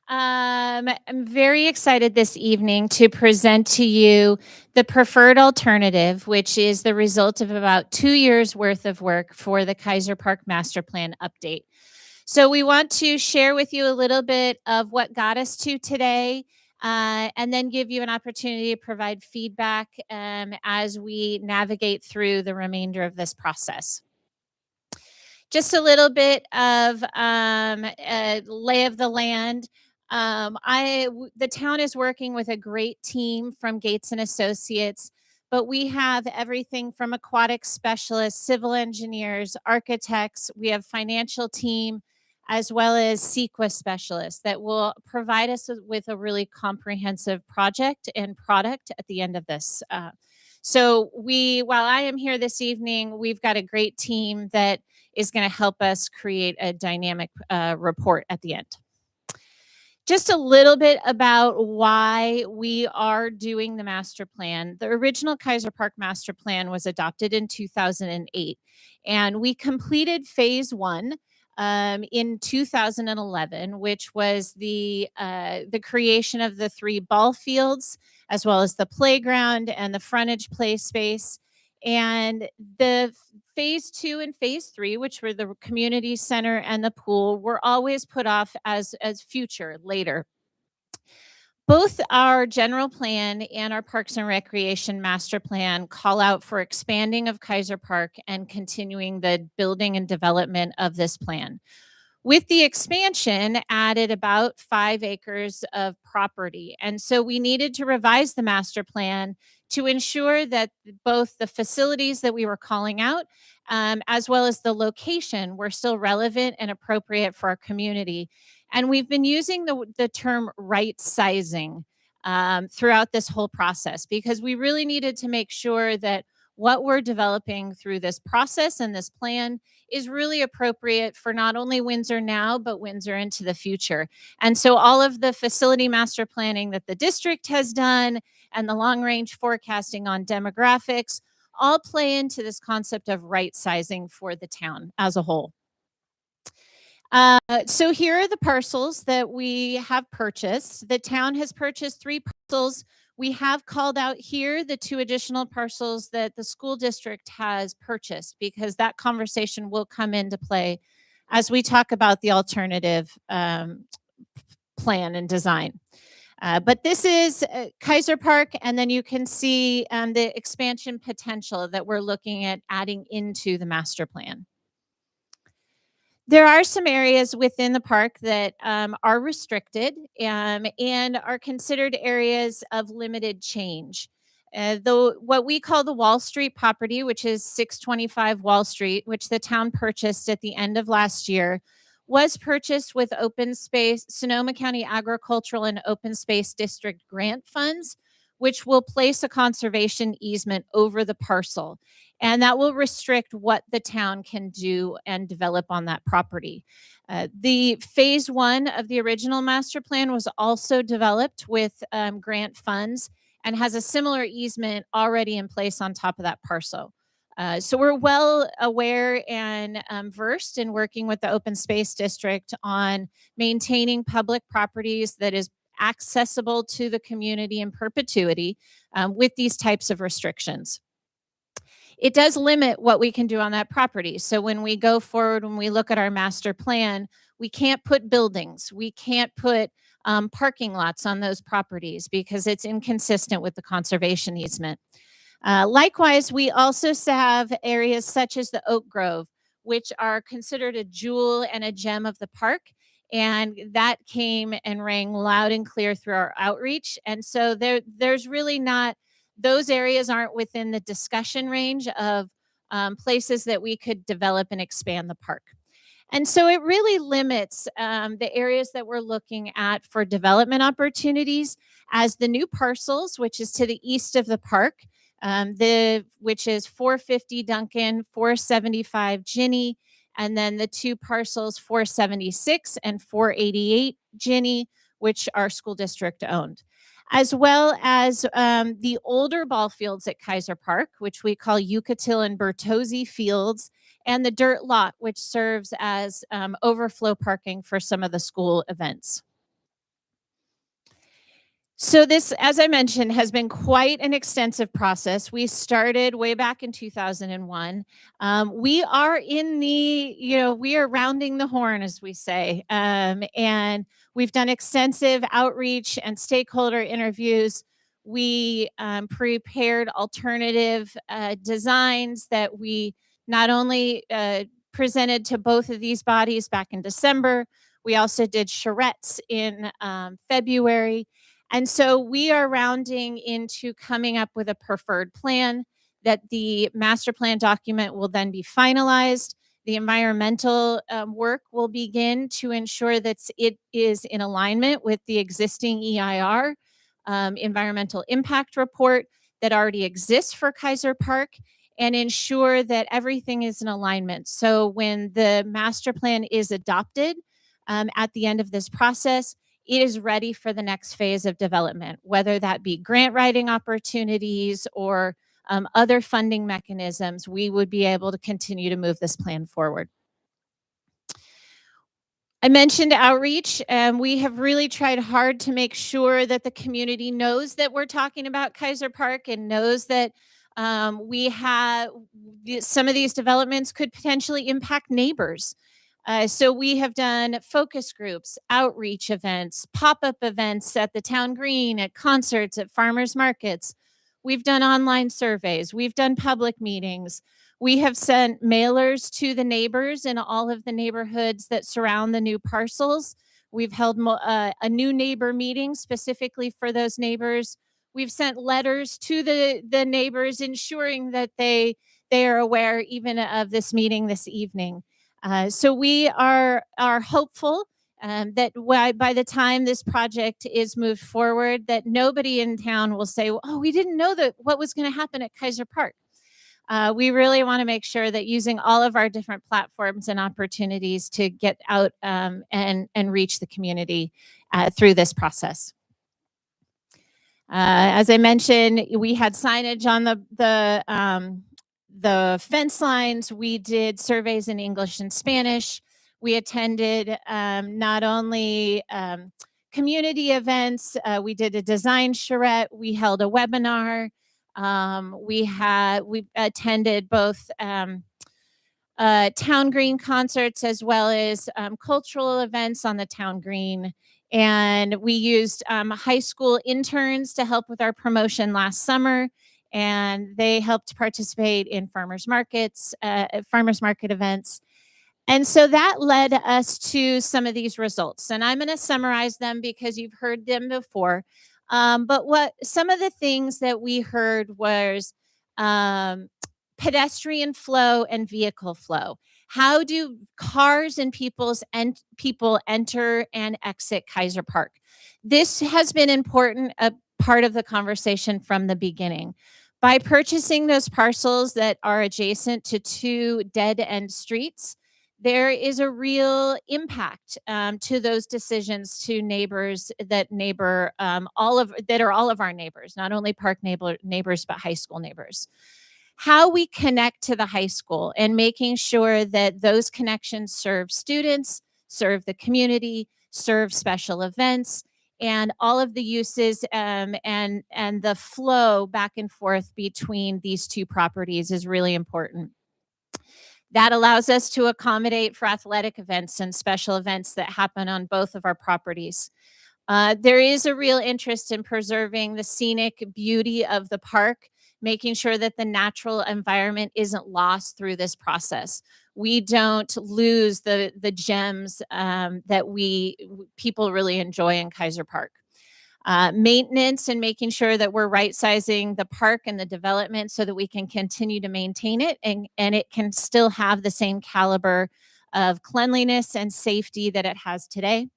I'm very excited this evening to present to you the preferred alternative, which is the result of about 2 years worth of work for the Kaiser Park Master Plan update. So we want to share with you a little bit of what got us to today, and then give you an opportunity to provide feedback as we navigate through the remainder of this process. Just a little bit of lay of the land. The town is working with a great team from Gates and Associates, but we have everything from aquatic specialists, civil engineers, architects. We have financial team, as well as CEQA specialists that will provide us with a really comprehensive project and product at the end of this. While I am here this evening, we've got a great team that is going to help us create a dynamic report at the end. Just a little bit about why we are doing the master plan. The original Kaiser Park master plan was adopted in 2008, and we completed phase one in 2011, which was the creation of the 3 ball fields, as well as the playground and the frontage play space. And the phase 2 and phase 3, which were the community center and the pool, were always put off as future later. Both our general plan and our Parks and Recreation master plan call out for expanding of Kaiser Park and continuing the building and development of this plan. With the expansion, added about 5 acres of property. And so we needed to revise the master plan to ensure that both the facilities that we were calling out, as well as the location, were still relevant and appropriate for our community. And we've been using the term right sizing throughout this whole process, because we really needed to make sure that what we're developing through this process and this plan is really appropriate for not only Windsor now, but Windsor into the future. And so all of the facility master planning that the district has done and the long range forecasting on demographics all play into this concept of right sizing for the town as a whole. So here are the parcels that we have purchased. The town has purchased 3 parcels. We have called out here the 2 additional parcels that the school district has purchased, because that conversation will come into play as we talk about the alternative plan and design. But this is Kaiser Park, and then you can see the expansion potential that we're looking at adding into the master plan. There are some areas within the park that are restricted and are considered areas of limited change. What we call the Wall Street property, which is 625 Wall Street, which the town purchased at the end of last year, was purchased with open space, Sonoma County Agricultural and Open Space District grant funds, which will place a conservation easement over the parcel. And that will restrict what the town can do and develop on that property. The phase 1 of the original master plan was also developed with grant funds and has a similar easement already in place on top of that parcel. So we're well aware and versed in working with the Open Space District on maintaining public properties that is accessible to the community in perpetuity with these types of restrictions. It does limit what we can do on that property. So when we go forward, when we look at our master plan, we can't put buildings, we can't put parking lots on those properties because it's inconsistent with the conservation easement. Likewise, we also have areas such as the Oak Grove, which are considered a jewel and a gem of the park. And that came and rang loud and clear through our outreach. And so there's really not, those areas aren't within the discussion range of places that we could develop and expand the park. And so it really limits the areas that we're looking at for development opportunities as the new parcels, which is to the east of the park, which is 450 Duncan, 475 Ginny, and then the 2 parcels 476 and 488 Ginny, which are school district owned, as well as the older ball fields at Kaiser Park, which we call Yucatil and Bertozzi fields, and the dirt lot, which serves as overflow parking for some of the school events. So this, as I mentioned, has been quite an extensive process. We started way back in 2001. We are in the, we are rounding the horn, as we say. And we've done extensive outreach and stakeholder interviews. We prepared alternative designs that we not only presented to both of these bodies back in December, we also did charrettes in February. And so we are rounding into coming up with a preferred plan that the master plan document will then be finalized. The environmental work will begin to ensure that it is in alignment with the existing EIR, environmental impact report that already exists for Kaiser Park, and ensure that everything is in alignment. So when the master plan is adopted at the end of this process, it is ready for the next phase of development, whether that be grant writing opportunities or other funding mechanisms. We would be able to continue to move this plan forward. I mentioned outreach, and we have really tried hard to make sure that the community knows that we're talking about Kaiser Park and knows that we have some of these developments could potentially impact neighbors. So we have done focus groups, outreach events, pop-up events at the town green, at concerts, at farmers markets. We've done online surveys. We've done public meetings. We have sent mailers to the neighbors in all of the neighborhoods that surround the new parcels. We've held a new neighbor meeting specifically for those neighbors. We've sent letters to the neighbors ensuring that they are aware even of this meeting this evening. So we are hopeful that by the time this project is moved forward, that nobody in town will say, "Oh, we didn't know that what was going to happen at Kaiser Park." We really want to make sure that using all of our different platforms and opportunities to get out and reach the community through this process. As I mentioned, we had signage on the fence lines. We did surveys in English and Spanish. We attended not only community events, we did a design charrette, we held a webinar. We attended both town green concerts as well as cultural events on the town green. And we used high school interns to help with our promotion last summer. And they helped participate in farmers market events. And so that led us to some of these results. And I'm going to summarize them because you've heard them before. But some of the things that we heard was pedestrian flow and vehicle flow. How do cars and people enter and exit Kaiser Park? This has been a part of the conversation from the beginning. By purchasing those parcels that are adjacent to two dead-end streets, there is a real impact to those decisions to neighbors that neighbor all of our neighbors, not only park neighbors, but high school neighbors. How we connect to the high school and making sure that those connections serve students, serve the community, serve special events, and all of the uses and the flow back and forth between these two properties is really important. That allows us to accommodate for athletic events and special events that happen on both of our properties. There is a real interest in preserving the scenic beauty of the park, making sure that the natural environment isn't lost through this process. We don't lose the gems that people really enjoy in Kaiser Park. Maintenance and making sure that we're right sizing the park and the development so that we can continue to maintain it and it can still have the same caliber of cleanliness and safety that it has today.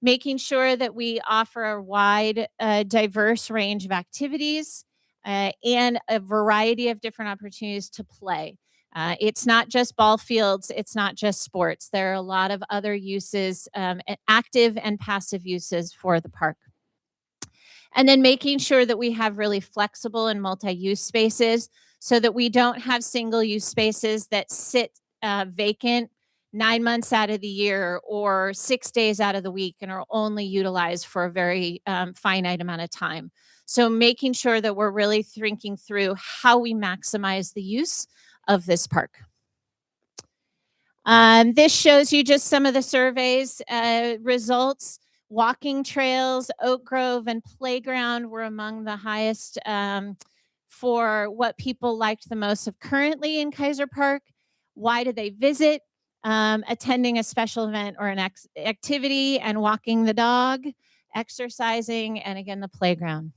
Making sure that we offer a wide, diverse range of activities and a variety of different opportunities to play. It's not just ball fields, it's not just sports. There are a lot of other uses, active and passive uses for the park. And then making sure that we have really flexible and multi-use spaces so that we don't have single-use spaces that sit vacant, 9 months out of the year or 6 days out of the week and are only utilized for a very finite amount of time. So making sure that we're really thinking through how we maximize the use of this park. This shows you just some of the surveys results. Walking trails, Oak Grove, and playground were among the highest for what people liked the most of currently in Kaiser Park. Why did they visit? Attending a special event or an activity and walking the dog, exercising, and again, the playground.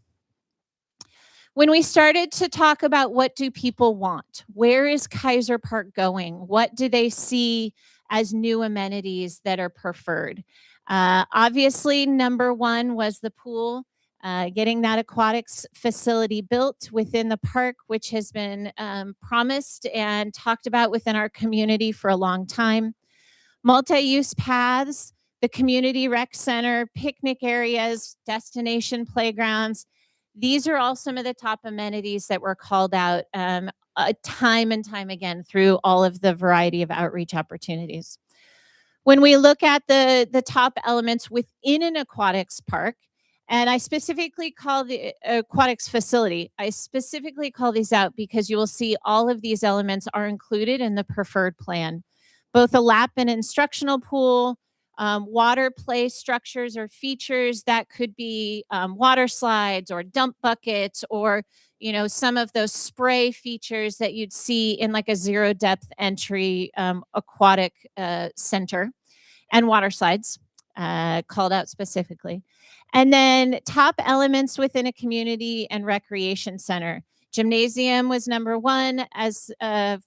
When we started to talk about what do people want, where is Kaiser Park going? What do they see as new amenities that are preferred? Obviously, number one was the pool, getting that aquatics facility built within the park, which has been promised and talked about within our community for a long time. Multi-use paths, the community rec center, picnic areas, destination playgrounds. These are all some of the top amenities that were called out time and time again through all of the variety of outreach opportunities. When we look at the top elements within an aquatics park, and I specifically call the aquatics facility, I specifically call these out because you will see all of these elements are included in the preferred plan. Both a lap and instructional pool, water play structures or features that could be water slides or dump buckets or some of those spray features that you'd see in like a zero depth entry aquatic center, and water slides called out specifically. And then top elements within a community and recreation center. Gymnasium was number one, as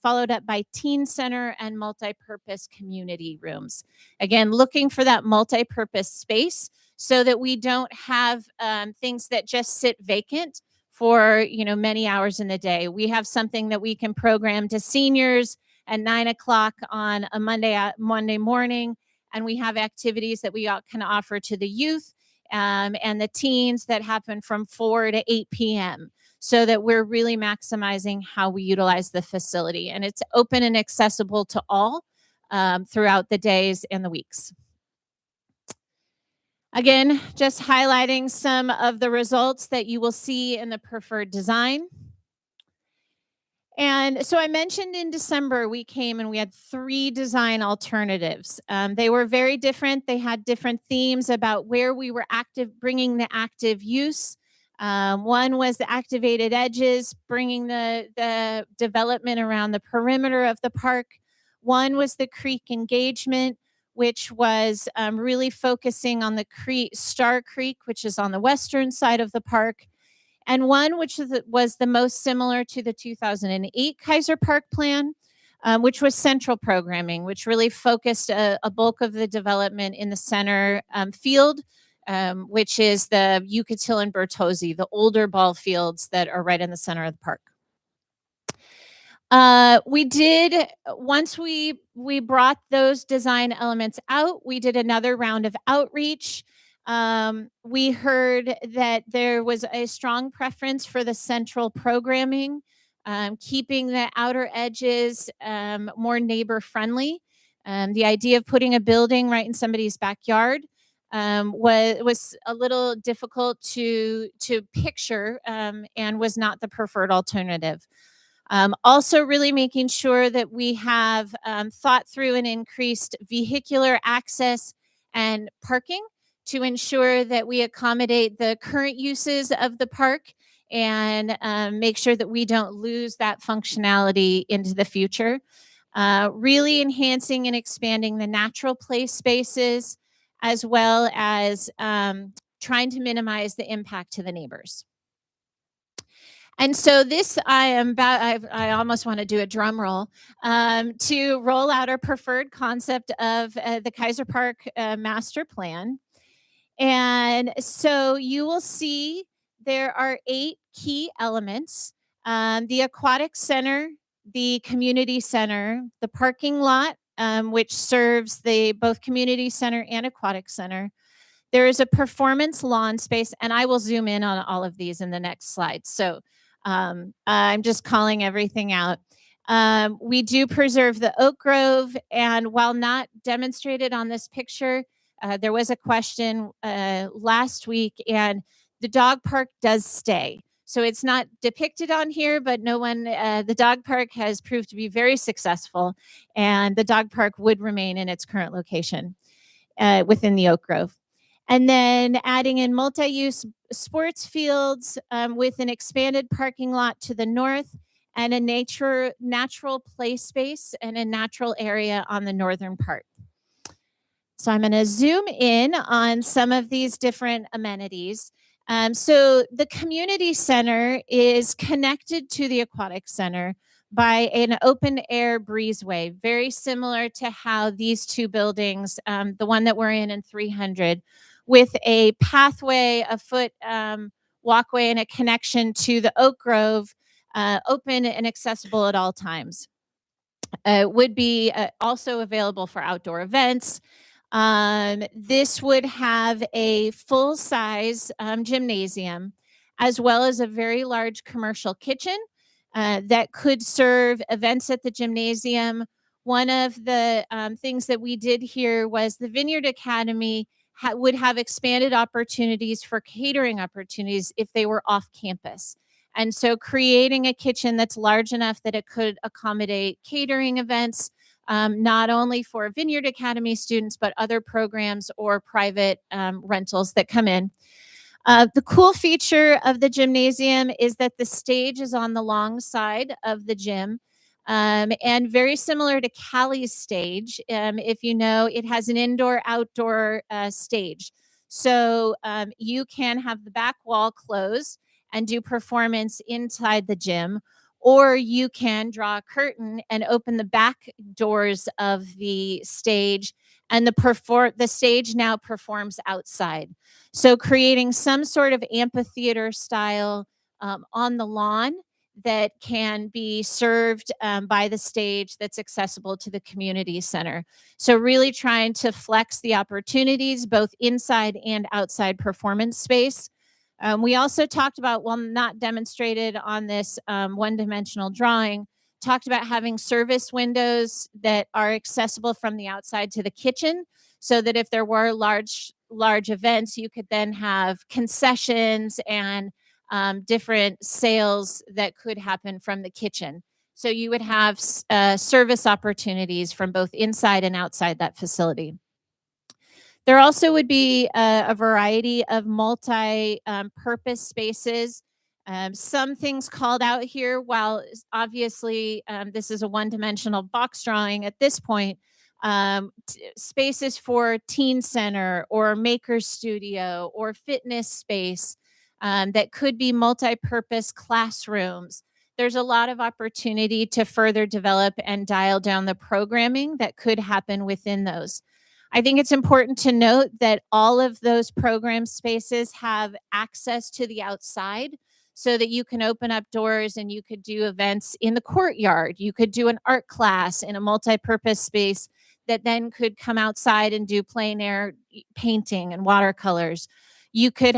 followed up by teen center and multi-purpose community rooms. Again, looking for that multi-purpose space so that we don't have things that just sit vacant for many hours in the day. We have something that we can program to seniors at 9 o'clock on a Monday morning, and we have activities that we can offer to the youth and the teens that happen from 4 to 8 p.m. so that we're really maximizing how we utilize the facility. And it's open and accessible to all throughout the days and the weeks. Again, just highlighting some of the results that you will see in the preferred design. And so I mentioned in December, we came and we had 3 design alternatives. They were very different. They had different themes about where we were bringing the active use. One was the activated edges, bringing the development around the perimeter of the park. One was the creek engagement, which was really focusing on the Star Creek, which is on the western side of the park. And one which was the most similar to the 2008 Kaiser Park plan, which was central programming, which really focused a bulk of the development in the center field, which is the Yucatil and Bertozzi, the older ball fields that are right in the center of the park. Once we brought those design elements out, we did another round of outreach. We heard that there was a strong preference for the central programming, keeping the outer edges more neighbor friendly. The idea of putting a building right in somebody's backyard was a little difficult to picture and was not the preferred alternative. Also really making sure that we have thought through and increased vehicular access and parking to ensure that we accommodate the current uses of the park and make sure that we don't lose that functionality into the future. Really enhancing and expanding the natural play spaces, as well as trying to minimize the impact to the neighbors. And so this, I almost want to do a drum roll to roll out our preferred concept of the Kaiser Park master plan. And so you will see there are 8 key elements: the aquatic center, the community center, the parking lot, which serves both community center and aquatic center. There is a performance lawn space, and I will zoom in on all of these in the next slide. So I'm just calling everything out. We do preserve the oak grove, and while not demonstrated on this picture, there was a question last week, and the dog park does stay. So it's not depicted on here, but the dog park has proved to be very successful, and the dog park would remain in its current location within the oak grove. And then adding in multi-use sports fields with an expanded parking lot to the north and a natural play space and a natural area on the northern part. So I'm going to zoom in on some of these different amenities. So the community center is connected to the aquatic center by an open air breezeway, very similar to how these two buildings, the one that we're in 300, with a pathway, a foot walkway, and a connection to the oak grove, open and accessible at all times. Would be also available for outdoor events. This would have a full-size gymnasium, as well as a very large commercial kitchen that could serve events at the gymnasium. One of the things that we did here was the Vineyard Academy would have expanded opportunities for catering opportunities if they were off campus. And so creating a kitchen that's large enough that it could accommodate catering events, not only for Vineyard Academy students, but other programs or private rentals that come in. The cool feature of the gymnasium is that the stage is on the long side of the gym. And very similar to Cali's stage, if you know, it has an indoor-outdoor stage. So you can have the back wall closed and do performance inside the gym, or you can draw a curtain and open the back doors of the stage, and the stage now performs outside. So creating some sort of amphitheater style on the lawn that can be served by the stage that's accessible to the community center. So really trying to flex the opportunities both inside and outside performance space. We also talked about, while not demonstrated on this one-dimensional drawing, talked about having service windows that are accessible from the outside to the kitchen, so that if there were large events, you could then have concessions and different sales that could happen from the kitchen. So you would have service opportunities from both inside and outside that facility. There also would be a variety of multi-purpose spaces. Some things called out here, while obviously this is a one-dimensional box drawing at this point, spaces for teen center or maker studio or fitness space that could be multi-purpose classrooms. There's a lot of opportunity to further develop and dial down the programming that could happen within those. I think it's important to note that all of those program spaces have access to the outside, so that you can open up doors and you could do events in the courtyard. You could do an art class in a multi-purpose space that then could come outside and do plein air painting and watercolors. You could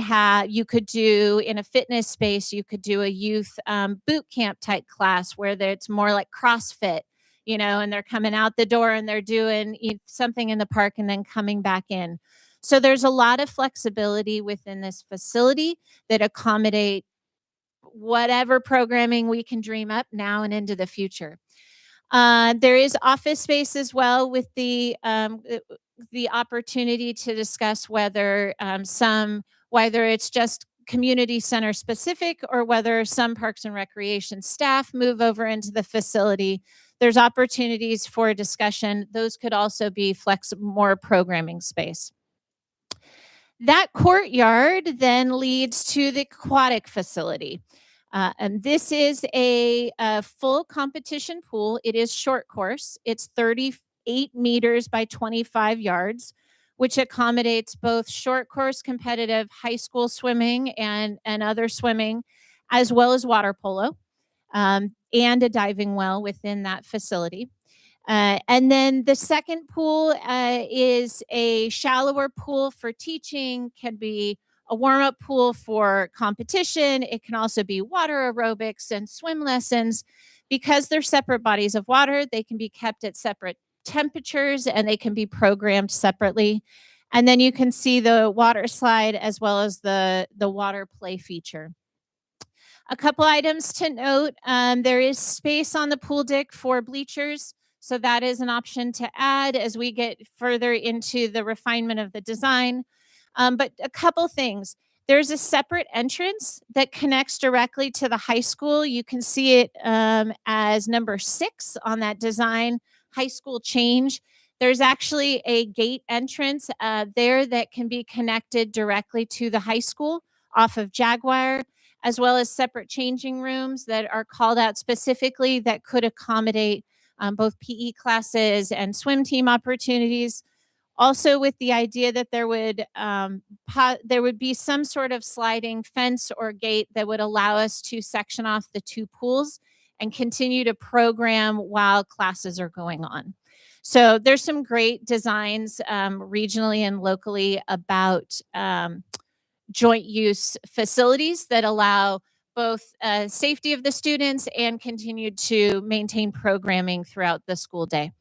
do in a fitness space, you could do a youth boot camp type class where it's more like CrossFit, and they're coming out the door and they're doing something in the park and then coming back in. So there's a lot of flexibility within this facility that accommodate whatever programming we can dream up now and into the future. There is office space as well, with the opportunity to discuss whether it's just community center specific or whether some Parks and Recreation staff move over into the facility. There's opportunities for discussion. Those could also be more programming space. That courtyard then leads to the aquatic facility. And this is a full competition pool. It is short course. It's 38 meters by 25 yards, which accommodates both short course competitive high school swimming and other swimming, as well as water polo, and a diving well within that facility. And then the second pool is a shallower pool for teaching, can be a warm-up pool for competition. It can also be water aerobics and swim lessons. Because they're separate bodies of water, they can be kept at separate temperatures and they can be programmed separately. And then you can see the water slide as well as the water play feature. A couple items to note, there is space on the pool deck for bleachers. So that is an option to add as we get further into the refinement of the design. But a couple things. There's a separate entrance that connects directly to the high school. You can see it as number 6 on that design, high school change. There's actually a gate entrance there that can be connected directly to the high school off of Jaguar, as well as separate changing rooms that are called out specifically that could accommodate both PE classes and swim team opportunities. Also, with the idea that there would be some sort of sliding fence or gate that would allow us to section off the 2 pools and continue to program while classes are going on. So there's some great designs regionally and locally about joint use facilities that allow both safety of the students and continue to maintain programming throughout the school day.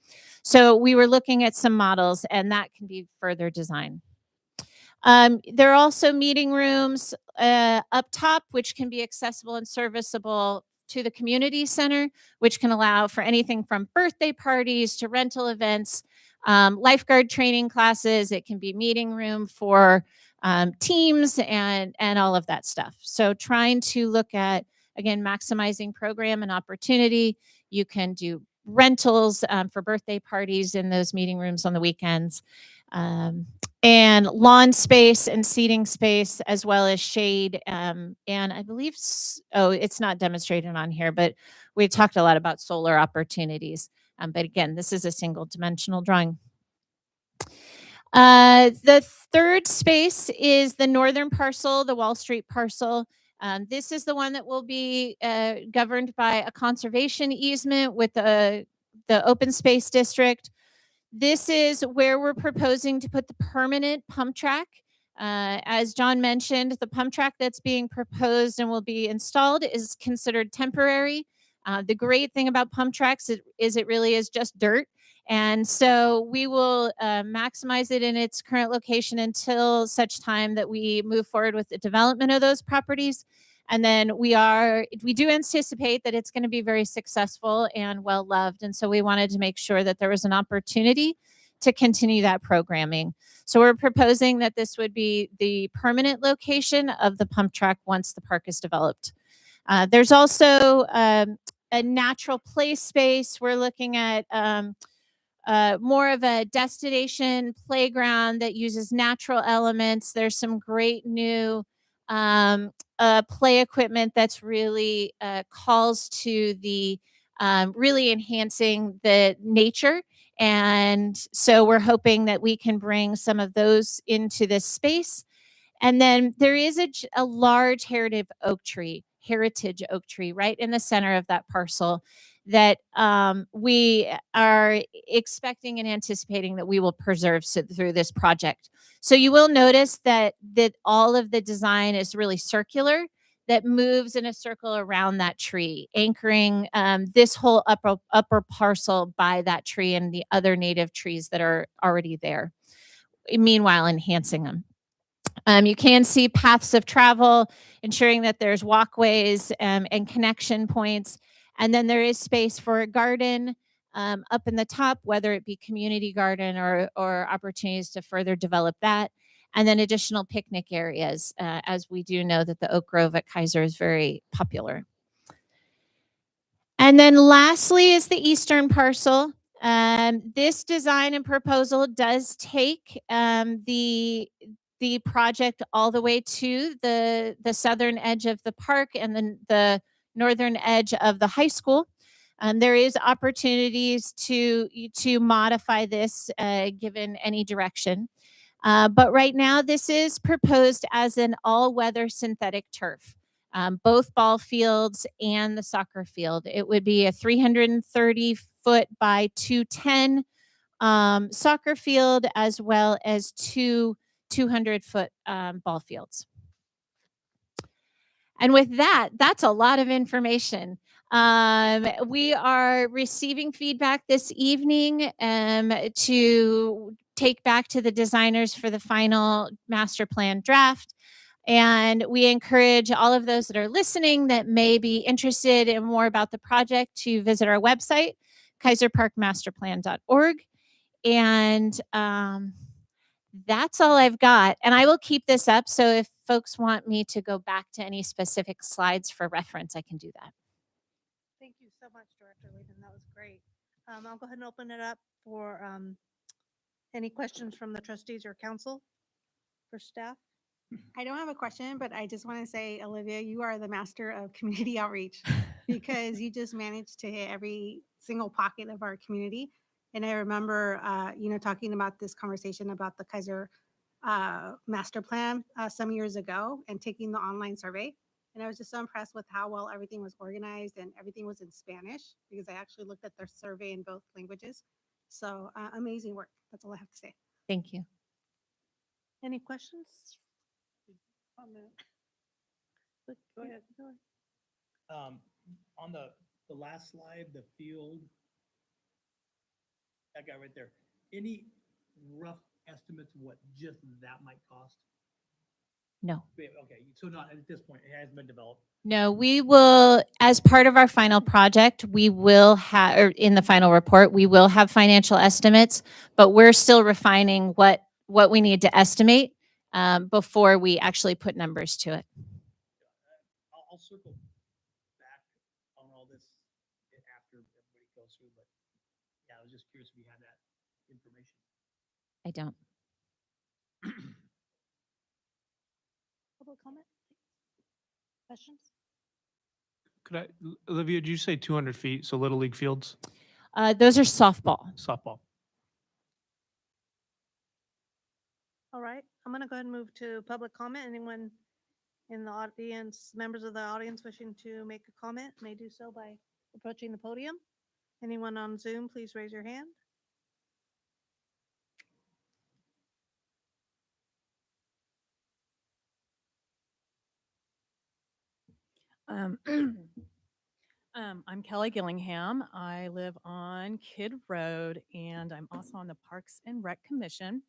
So we were looking at some models and that can be further designed. There are also meeting rooms up top, which can be accessible and serviceable to the community center, which can allow for anything from birthday parties to rental events, lifeguard training classes. It can be meeting room for teams and all of that stuff. So trying to look at, again, maximizing program and opportunity. You can do rentals for birthday parties in those meeting rooms on the weekends, and lawn space and seating space, as well as shade. And I believe, it's not demonstrated on here, but we talked a lot about solar opportunities. But again, this is a single dimensional drawing. The third space is the northern parcel, the Wall Street parcel. This is the one that will be governed by a conservation easement with the open space district. This is where we're proposing to put the permanent pump track. As John mentioned, the pump track that's being proposed and will be installed is considered temporary. The great thing about pump tracks is it really is just dirt. And so we will maximize it in its current location until such time that we move forward with the development of those properties. And then we do anticipate that it's going to be very successful and well loved. And so we wanted to make sure that there was an opportunity to continue that programming. So we're proposing that this would be the permanent location of the pump track once the park is developed. There's also a natural play space. We're looking at more of a destination playground that uses natural elements. There's some great new play equipment that's really calls to the really enhancing the nature. And so we're hoping that we can bring some of those into this space. And then there is a large heritage oak tree right in the center of that parcel that we are expecting and anticipating that we will preserve through this project. So you will notice that all of the design is really circular, that moves in a circle around that tree, anchoring this whole upper parcel by that tree and the other native trees that are already there, meanwhile enhancing them. You can see paths of travel, ensuring that there's walkways and connection points. And then there is space for a garden up in the top, whether it be community garden or opportunities to further develop that. And then additional picnic areas, as we do know that the Oak Grove at Kaiser is very popular. And then lastly is the eastern parcel. This design and proposal does take the project all the way to the southern edge of the park and then the northern edge of the high school. There is opportunities to modify this given any direction. But right now, this is proposed as an all-weather synthetic turf, both ball fields and the soccer field. It would be a 330-foot by 210 soccer field, as well as 200-foot ball fields. And with that, that's a lot of information. We are receiving feedback this evening to take back to the designers for the final master plan draft. And we encourage all of those that are listening that may be interested in more about the project to visit our website, kaiserparkmasterplan.org. And that's all I've got. And I will keep this up. So if folks want me to go back to any specific slides for reference, I can do that. Thank you so much, Director Lehman. That was great. I'll go ahead and open it up for any questions from the trustees or council for staff. I don't have a question, but I just want to say, Olivia, you are the master of community outreach because you just managed to hit every single pocket of our community. And I remember, talking about this conversation about the Kaiser master plan some years ago and taking the online survey. And I was just so impressed with how well everything was organized and everything was in Spanish because I actually looked at their survey in both languages. So amazing work. That's all I have to say. Thank you. Any questions? Comment. Go ahead. On the last slide, the field, that guy right there, any rough estimates of what just that might cost? No. Okay, so not at this point, it hasn't been developed. No, we will, as part of our final project, we will have, or in the final report, we will have financial estimates, but we're still refining what we need to estimate before we actually put numbers to it. I'll circle back on all this after everybody goes through, but yeah, I was just curious if you had that information. I don't. Public comment? Questions? Could I, Olivia, did you say 200 feet? So Little League fields, Those are softball. softball? All right, I'm going to go ahead and move to public comment. Anyone in the audience, members of the audience wishing to make a comment may do so by approaching the podium. Anyone on Zoom, please raise your hand. I'm Kelly Gillingham. I live on Kidd Road, and I'm also on the Parks and Rec Commission.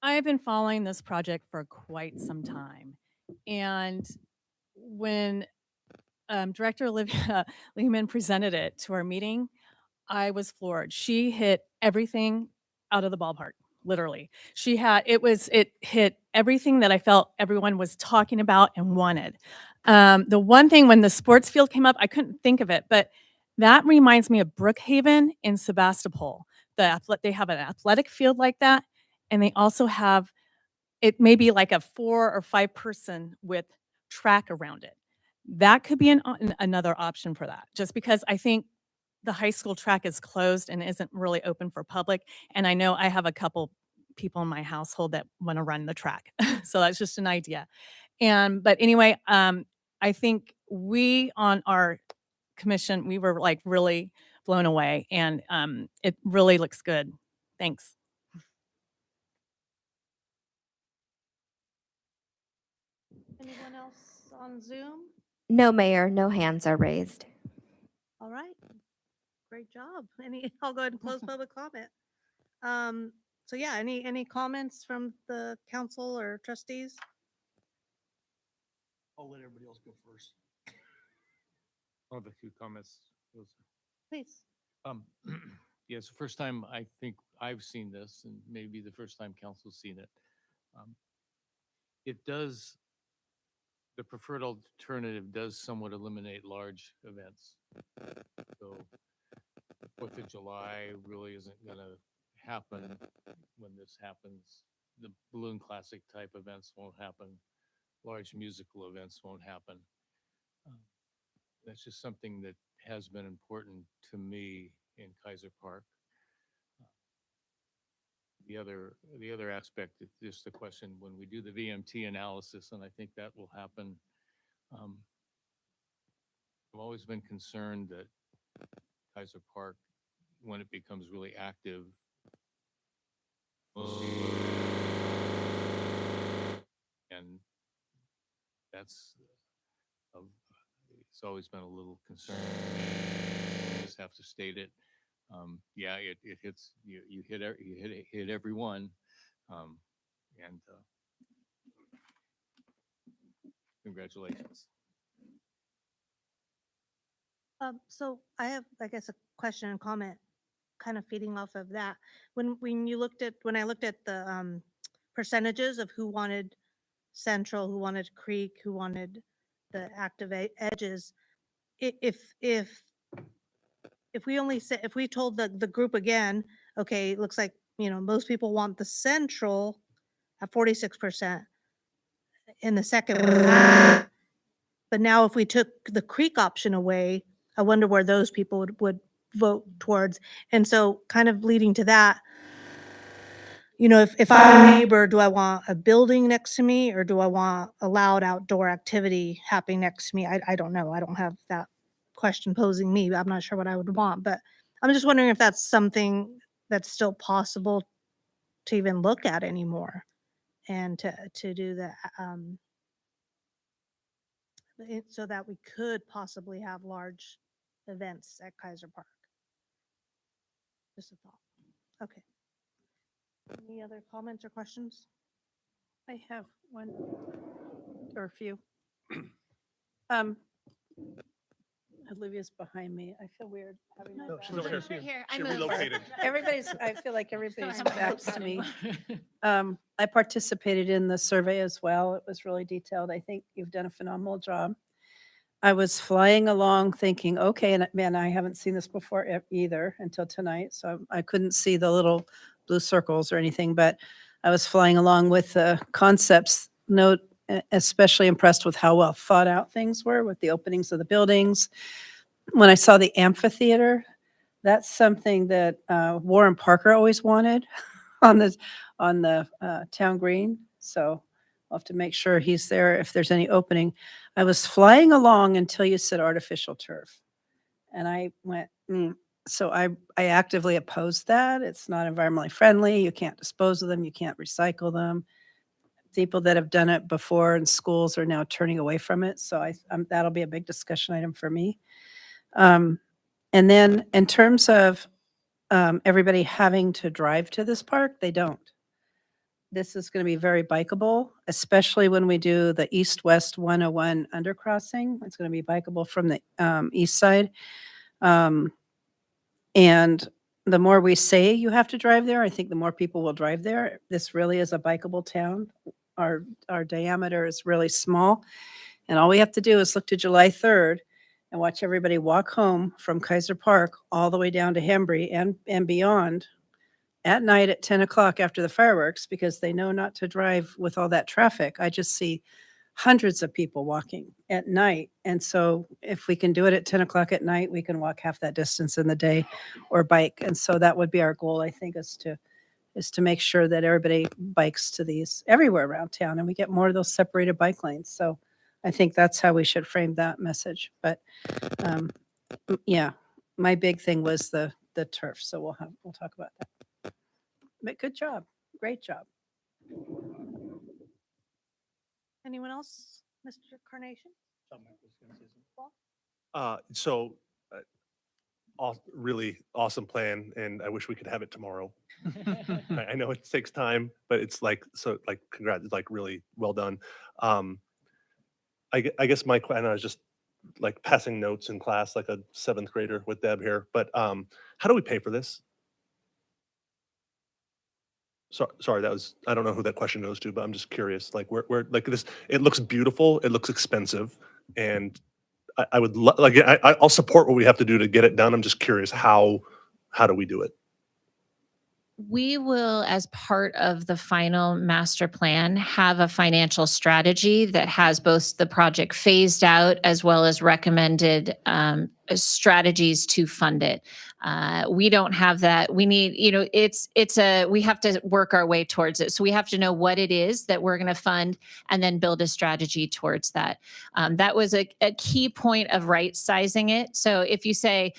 I've been following this project for quite some time. And when Director Olivia Lehman presented it to our meeting, I was floored. She hit everything out of the ballpark, literally. It hit everything that I felt everyone was talking about and wanted. The one thing when the sports field came up, I couldn't think of it, but that reminds me of Brookhaven in Sebastopol. They have an athletic field like that, and they also have it may be like a 4 or 5 person with track around it. That could be another option for that, just because I think the high school track is closed and isn't really open for public. And I know I have a couple people in my household that want to run the track. So that's just an idea. But anyway, I think we on our commission, we were like really blown away, and it really looks good. Thanks. Anyone else on Zoom? No, Mayor, no hands are raised. All right, great job. I'll go ahead and close public comment. So yeah, any comments from the council or trustees? I'll let everybody else go first. One of the few comments was, Please. yeah, it's the first time I think I've seen this, and maybe the first time council's seen it. It does, the preferred alternative does somewhat eliminate large events. So 4th of July really isn't gonna happen when this happens. The Balloon Classic type events won't happen. Large musical events won't happen. That's just something that has been important to me in Kaiser Park. The other aspect is just the question when we do the VMT analysis, and I think that will happen. I've always been concerned that Kaiser Park, when it becomes really active, most people and that's It's always been a little concern. Just have to state it. Yeah, it hits, you hit every one. Um, and congratulations. So I have, I guess, a question and comment kind of feeding off of that. When I looked at the percentages of who wanted Central, who wanted Creek, who wanted the active edges, if we only said, if we told the group again, okay, it looks like, most people want the Central at 46% in the second one. But now if we took the Creek option away, I wonder where those people would vote towards. And so kind of leading to that, if I'm a neighbor, do I want a building next to me or do I want a loud outdoor activity happening next to me? I don't know. I don't have that question posing me. I'm not sure what I would want, but I'm just wondering if that's something that's still possible to even look at anymore and to do that. So that we could possibly have large events at Kaiser Park. Just a thought. Okay. Any other comments or questions? I have one or a few. Um, Olivia's behind me. I feel weird having my No, back. she's over here. Right here. I She moved. relocated. I feel like everybody's Sorry. back to me. I participated in the survey as well. It was really detailed. I think you've done a phenomenal job. I was flying along thinking, okay, and man, I haven't seen this before either until tonight. So I couldn't see the little blue circles or anything, but I was flying along with the concepts note, especially impressed with how well thought out things were with the openings of the buildings. When I saw the amphitheater, that's something that Warren Parker always wanted on the town green. So I'll have to make sure he's there if there's any opening. I was flying along until you said artificial turf. And I went, So I actively opposed that. It's not environmentally friendly. You can't dispose of them. You can't recycle them. People that have done it before in schools are now turning away from it. So that'll be a big discussion item for me. And then in terms of everybody having to drive to this park, they don't. This is going to be very bikeable, especially when we do the East-West 101 undercrossing. It's going to be bikeable from the east side. And the more we say you have to drive there, I think the more people will drive there. This really is a bikeable town. Our diameter is really small. And all we have to do is look to July 3rd and watch everybody walk home from Kaiser Park all the way down to Hembry and beyond at night at 10 o'clock after the fireworks, because they know not to drive with all that traffic. I just see hundreds of people walking at night. And so if we can do it at 10 o'clock at night, we can walk half that distance in the day or bike. And so that would be our goal, I think, is to make sure that everybody bikes to these everywhere around town and we get more of those separated bike lanes. So I think that's how we should frame that message. But yeah, my big thing was the turf. So we'll talk about that. But good job. Great job. Anyone else? Mr. Carnation? So, really awesome plan, and I wish we could have it tomorrow. I know it takes time, but it's congrats, really well done. I guess and I was just passing notes in class like a 7th grader with Deb here, but how do we pay for this? Sorry, I don't know who that question goes to, but I'm just curious, where this, it looks beautiful, it looks expensive, and I would I'll support what we have to do to get it done. I'm just curious, how do we do it? We will, as part of the final master plan, have a financial strategy that has both the project phased out as well as recommended strategies to fund it. We don't have that. We need, we have to work our way towards it. So we have to know what it is that we're going to fund and then build a strategy towards that. That was a key point of right sizing it. So if you say,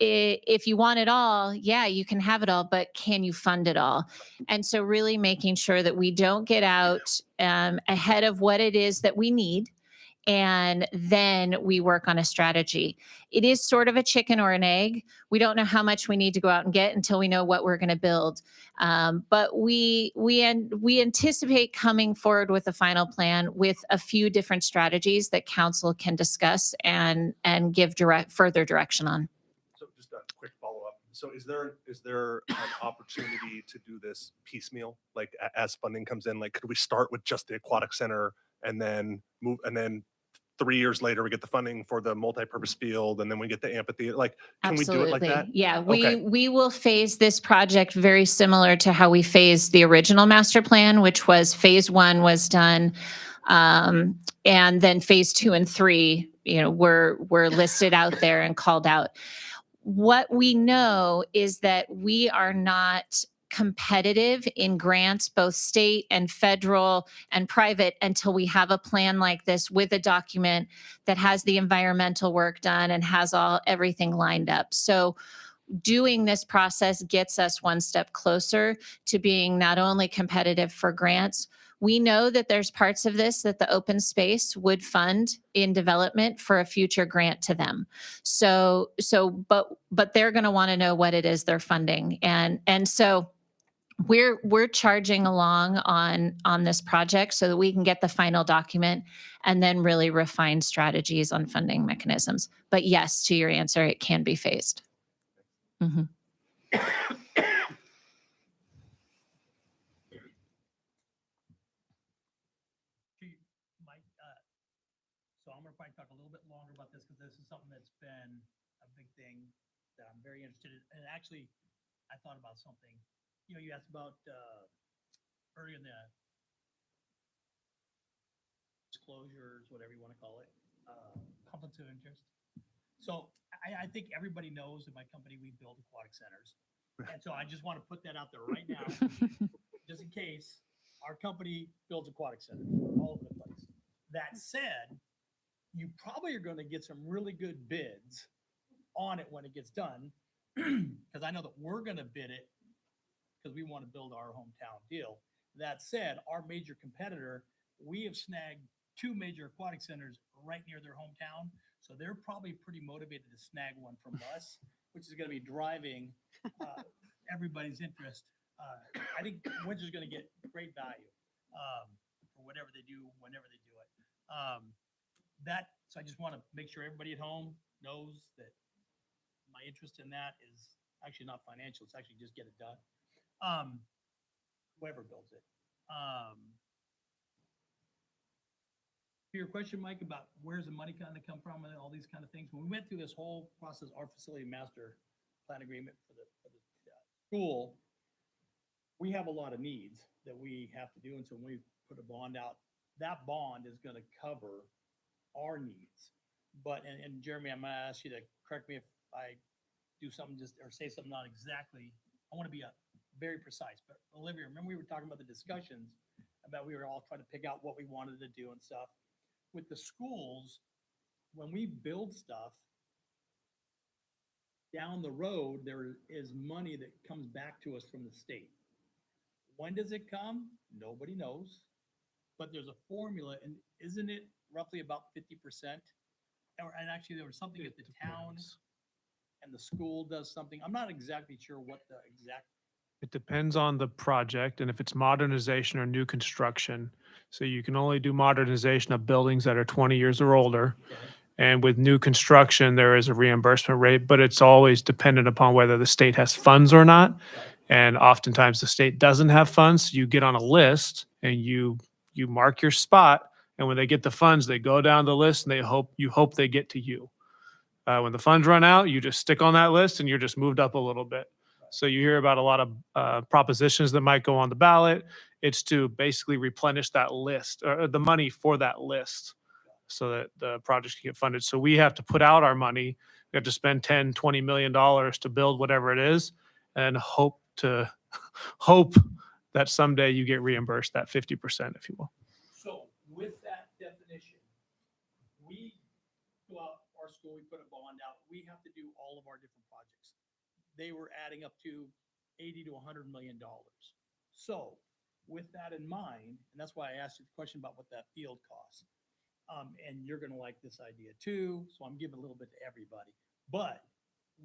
if you want it all, yeah, you can have it all, but can you fund it all? And so really making sure that we don't get out ahead of what it is that we need and then we work on a strategy. It is sort of a chicken or an egg. We don't know how much we need to go out and get until we know what we're going to build. But we anticipate coming forward with a final plan with a few different strategies that council can discuss and give further direction on. So just a quick follow-up. So is there an opportunity to do this piecemeal, like as funding comes in? Like, could we start with just the aquatic center and then move, and then 3 years later we get the funding for the multi-purpose field, and then we get the amphitheater? Like, can we do it like that? Yeah, Okay. we will phase this project very similar to how we phased the original master plan, which was phase 1 was done. And then phase 2 and 3, were listed out there and called out. What we know is that we are not competitive in grants, both state and federal and private, until we have a plan like this with a document that has the environmental work done and has everything lined up. So doing this process gets us one step closer to being not only competitive for grants. We know that there's parts of this that the open space would fund in development for a future grant to them. But they're going to want to know what it is they're funding. And so we're charging along on this project so that we can get the final document and then really refine strategies on funding mechanisms. But yes, to your answer, it can be phased. Mhm. Mike, so I'm gonna probably talk a little bit longer about this because this is something that's been a big thing that I'm very interested in. And actually, I thought about something. You asked about earlier in the disclosures, whatever you want to call it, conflicts of interest. So I think everybody knows in my company we build aquatic centers, and so I just want to put that out there right now, just in case. Our company builds aquatic centers all over the place. That said, you probably are going to get some really good bids on it when it gets done, because I know that we're going to bid it because we want to build our hometown deal. That said, our major competitor, we have snagged 2 major aquatic centers right near their hometown, so they're probably pretty motivated to snag one from us, which is going to be driving everybody's interest. I think Windsor's going to get great value for whatever they do, whenever they do it. So I just want to make sure everybody at home knows that my interest in that is actually not financial. It's actually just get it done. Whoever builds it. To your question, Mike, about where's the money going to come from and all these kind of things. When we went through this whole process, our facility master plan agreement for the school, we have a lot of needs that we have to do. And so when we put a bond out, that bond is going to cover our needs. But, and Jeremy, I'm going to ask you to correct me if I do something or say something not exactly. I want to be very precise. But Olivia, remember we were talking about the discussions about we were all trying to pick out what we wanted to do and stuff. With the schools, when we build stuff, down the road, there is money that comes back to us from the state. When does it come? Nobody knows. But there's a formula, and isn't it roughly about 50%? And actually, there was something that the town and the school does something. I'm not exactly sure what the exact. It depends on the project and if it's modernization or new construction. So you can only do modernization of buildings that are 20 years or older. Okay. And with new construction, there is a reimbursement rate, but it's always dependent upon whether the state has funds or not. Right. And oftentimes the state doesn't have funds. You get on a list and you mark your spot. And when they get the funds, they go down the list and you hope they get to you. When the funds run out, you just stick on that list and you're just moved up a little bit. So you hear about a lot of propositions that might go on the ballot. It's to basically replenish that list or the money for that list so that the projects can get funded. So we have to put out our money. We have to spend $10, $20 million to build whatever it is and hope that someday you get reimbursed that 50%, if you will. So with that definition, we go out our school, we put a bond out, we have to do all of our different projects. They were adding up to $80 to $100 million. So with that in mind, and that's why I asked you the question about what that field costs. And you're gonna like this idea too, so I'm giving a little bit to everybody. But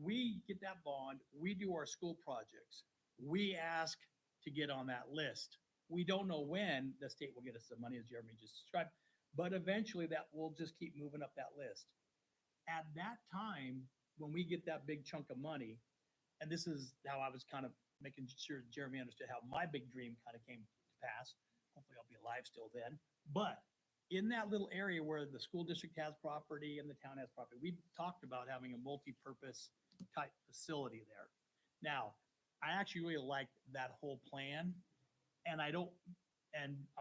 we get that bond, we do our school projects, we ask to get on that list. We don't know when the state will get us the money, as Jeremy just described, but eventually that will just keep moving up that list. At that time, when we get that big chunk of money, and this is how I was kind of making sure Jeremy understood how my big dream kind of came to pass. Hopefully I'll be alive still then. But in that little area where the school district has property and the town has property, we talked about having a multi-purpose type facility there. Now, I actually really like that whole plan, and I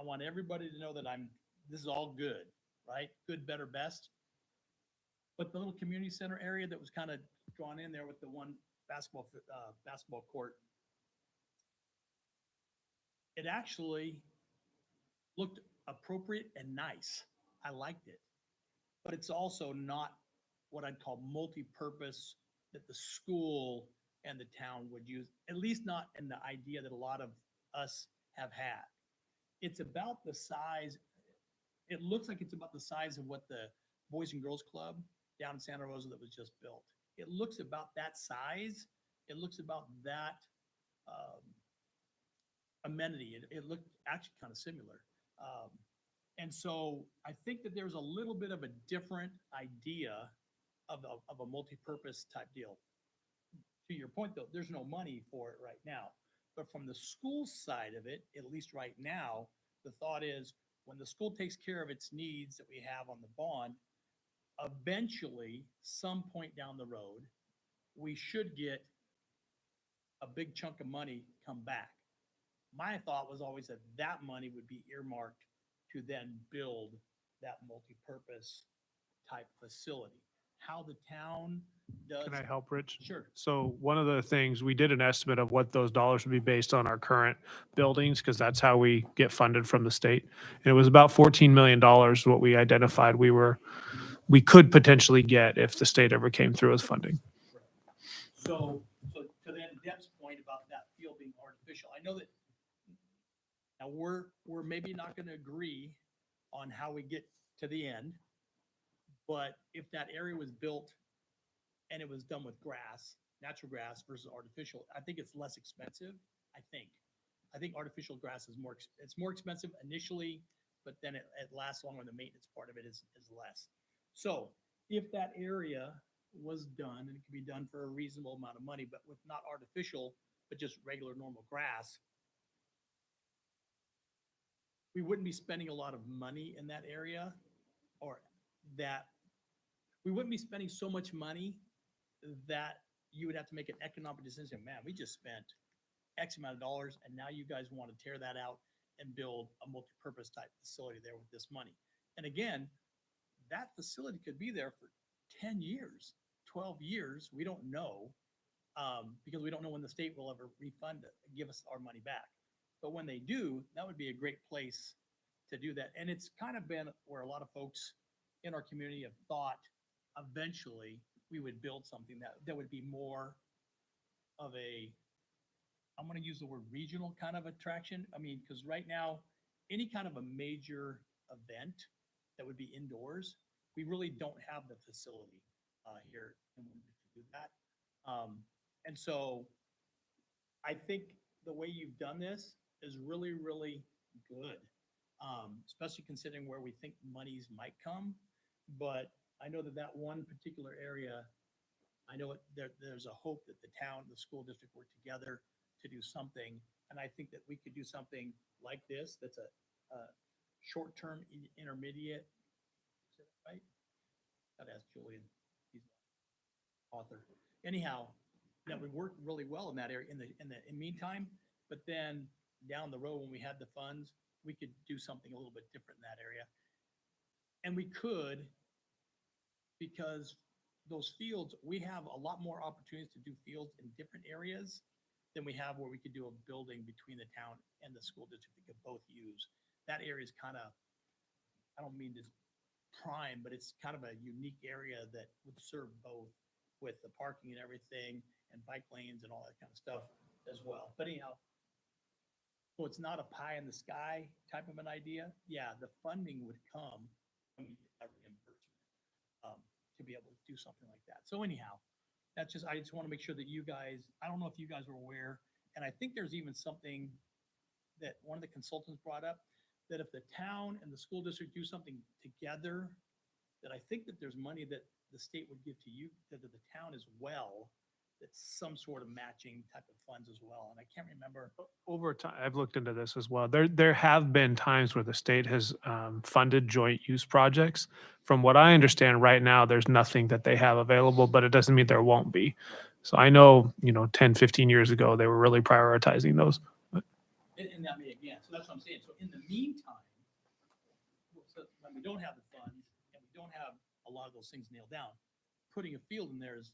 want everybody to know that this is all good, right? Good, better, best. But the little community center area that was kind of drawn in there with the one basketball court, it actually looked appropriate and nice. I liked it. But it's also not what I'd call multi-purpose that the school and the town would use, at least not in the idea that a lot of us have had. It's about the size. It looks like it's about the size of what the Boys and Girls Club down in Santa Rosa that was just built. It looks about that size. It looks about that amenity. It looked actually kind of similar. And so I think that there's a little bit of a different idea of a multi-purpose type deal. To your point though, there's no money for it right now. But from the school side of it, at least right now, the thought is when the school takes care of its needs that we have on the bond, eventually, some point down the road, we should get a big chunk of money come back. My thought was always that that money would be earmarked to then build that multi-purpose type facility. How the town does. Can I help, Rich? Sure. So one of the things, we did an estimate of what those dollars would be based on our current buildings, because that's how we get funded from the state. And it was about $14 million, what we identified we could potentially get if the state ever came through with funding. So to then Deb's point about that field being artificial, I know that now we're maybe not going to agree on how we get to the end, but if that area was built and it was done with grass, natural grass versus artificial, I think it's less expensive. I think artificial grass is it's more expensive initially, but then it lasts longer and the maintenance part of it is less. So if that area was done, and it can be done for a reasonable amount of money, but with not artificial, but just regular normal grass, we wouldn't be spending a lot of money in that area, or that we wouldn't be spending so much money that you would have to make an economic decision. Man, we just spent X amount of dollars and now you guys want to tear that out and build a multi-purpose type facility there with this money. And again, that facility could be there for 10 years, 12 years. We don't know, because we don't know when the state will ever refund it, give us our money back. But when they do, that would be a great place to do that. And it's kind of been where a lot of folks in our community have thought eventually we would build something that would be more of a, I'm going to use the word regional kind of attraction. I mean, because right now, any kind of a major event that would be indoors, we really don't have the facility here to do that. And so I think the way you've done this is really, really good, especially considering where we think monies might come. But I know that one particular area, I know there's a hope that the town, the school district work together to do something. And I think that we could do something like this that's a short-term intermediate, right? Gotta ask Julian, he's the author. Anyhow, that would work really well in that area in the meantime, but then down the road when we had the funds, we could do something a little bit different in that area. And we could, because those fields, we have a lot more opportunities to do fields in different areas than we have where we could do a building between the town and the school district that could both use. That area is kind of, I don't mean to prime, but it's kind of a unique area that would serve both with the parking and everything and bike lanes and all that kind of stuff as well. But anyhow, so it's not a pie in the sky type of an idea. Yeah, the funding would come when we get that reimbursement, to be able to do something like that. So anyhow, that's just, I just want to make sure that you guys, I don't know if you guys are aware, and I think there's even something that one of the consultants brought up, that if the town and the school district do something together, that I think that there's money that the state would give to you, to the town as well, that's some sort of matching type of funds as well. And I can't remember. Over time, I've looked into this as well. There have been times where the state has funded joint use projects. From what I understand right now, there's nothing that they have available, but it doesn't mean there won't be. So I know, 10, 15 years ago, they were really prioritizing those. And that may again, so that's what I'm saying. So in the meantime, so when we don't have the funds and we don't have a lot of those things nailed down, putting a field in there is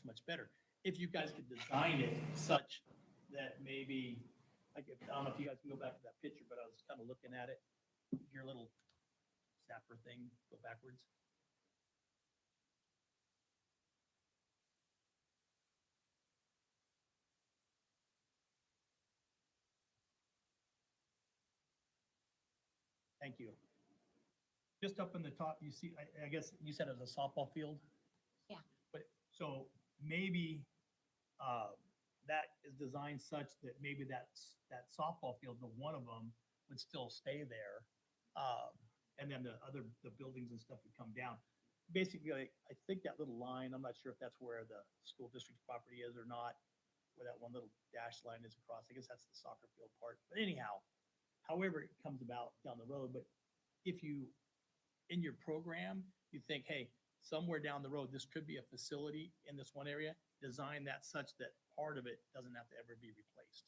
much better. If you guys could design it such that maybe, like, I don't know if you guys can go back to that picture, but I was kind of looking at it, your little snapper thing, go backwards. Thank you. Just up in the top, you see, I guess you said it was a softball field? Yeah. But, so maybe that is designed such that maybe that softball field, the one of them would still stay there. And then the buildings and stuff would come down. Basically, I think that little line, I'm not sure if that's where the school district property is or not, where that one little dash line is across. I guess that's the soccer field part. But anyhow, however it comes about down the road, but if you, in your program, you think, hey, somewhere down the road, this could be a facility in this one area, design that such that part of it doesn't have to ever be replaced.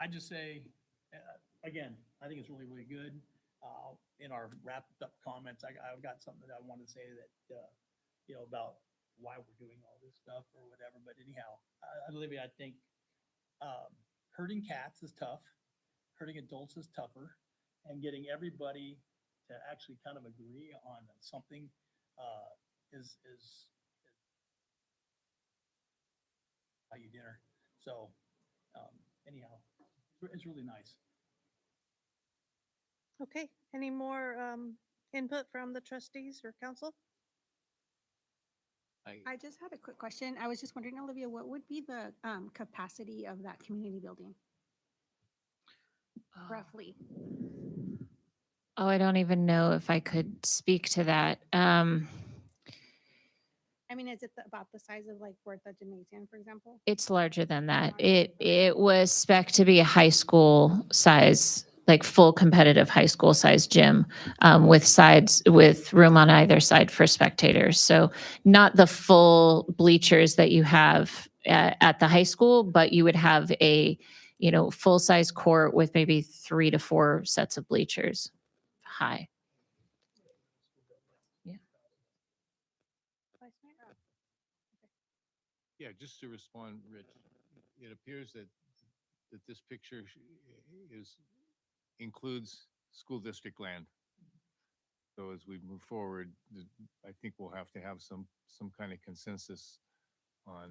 I just say, again, I think it's really, really good. In our wrapped up comments, I've got something that I want to say that, about why we're doing all this stuff or whatever. But anyhow, Olivia, I think herding cats is tough. Herding adults is tougher. And getting everybody to actually kind of agree on something is value dinner. So anyhow, it's really nice. Okay, any more input from the trustees or council? I just had a quick question. I was just wondering, Olivia, what would be the capacity of that community building roughly? Oh, I don't even know if I could speak to that. I mean, is it about the size of like Bertha Gymnasium, for example? It's larger than that. It was spec to be a high school size, like full competitive high school size gym, with room on either side for spectators. So not the full bleachers that you have at the high school, but you would have a, full size court with maybe 3 to 4 sets of bleachers high. Vice Mayor? Yeah, just to respond, Rich, it appears that this picture includes school district land. So as we move forward, I think we'll have to have some kind of consensus on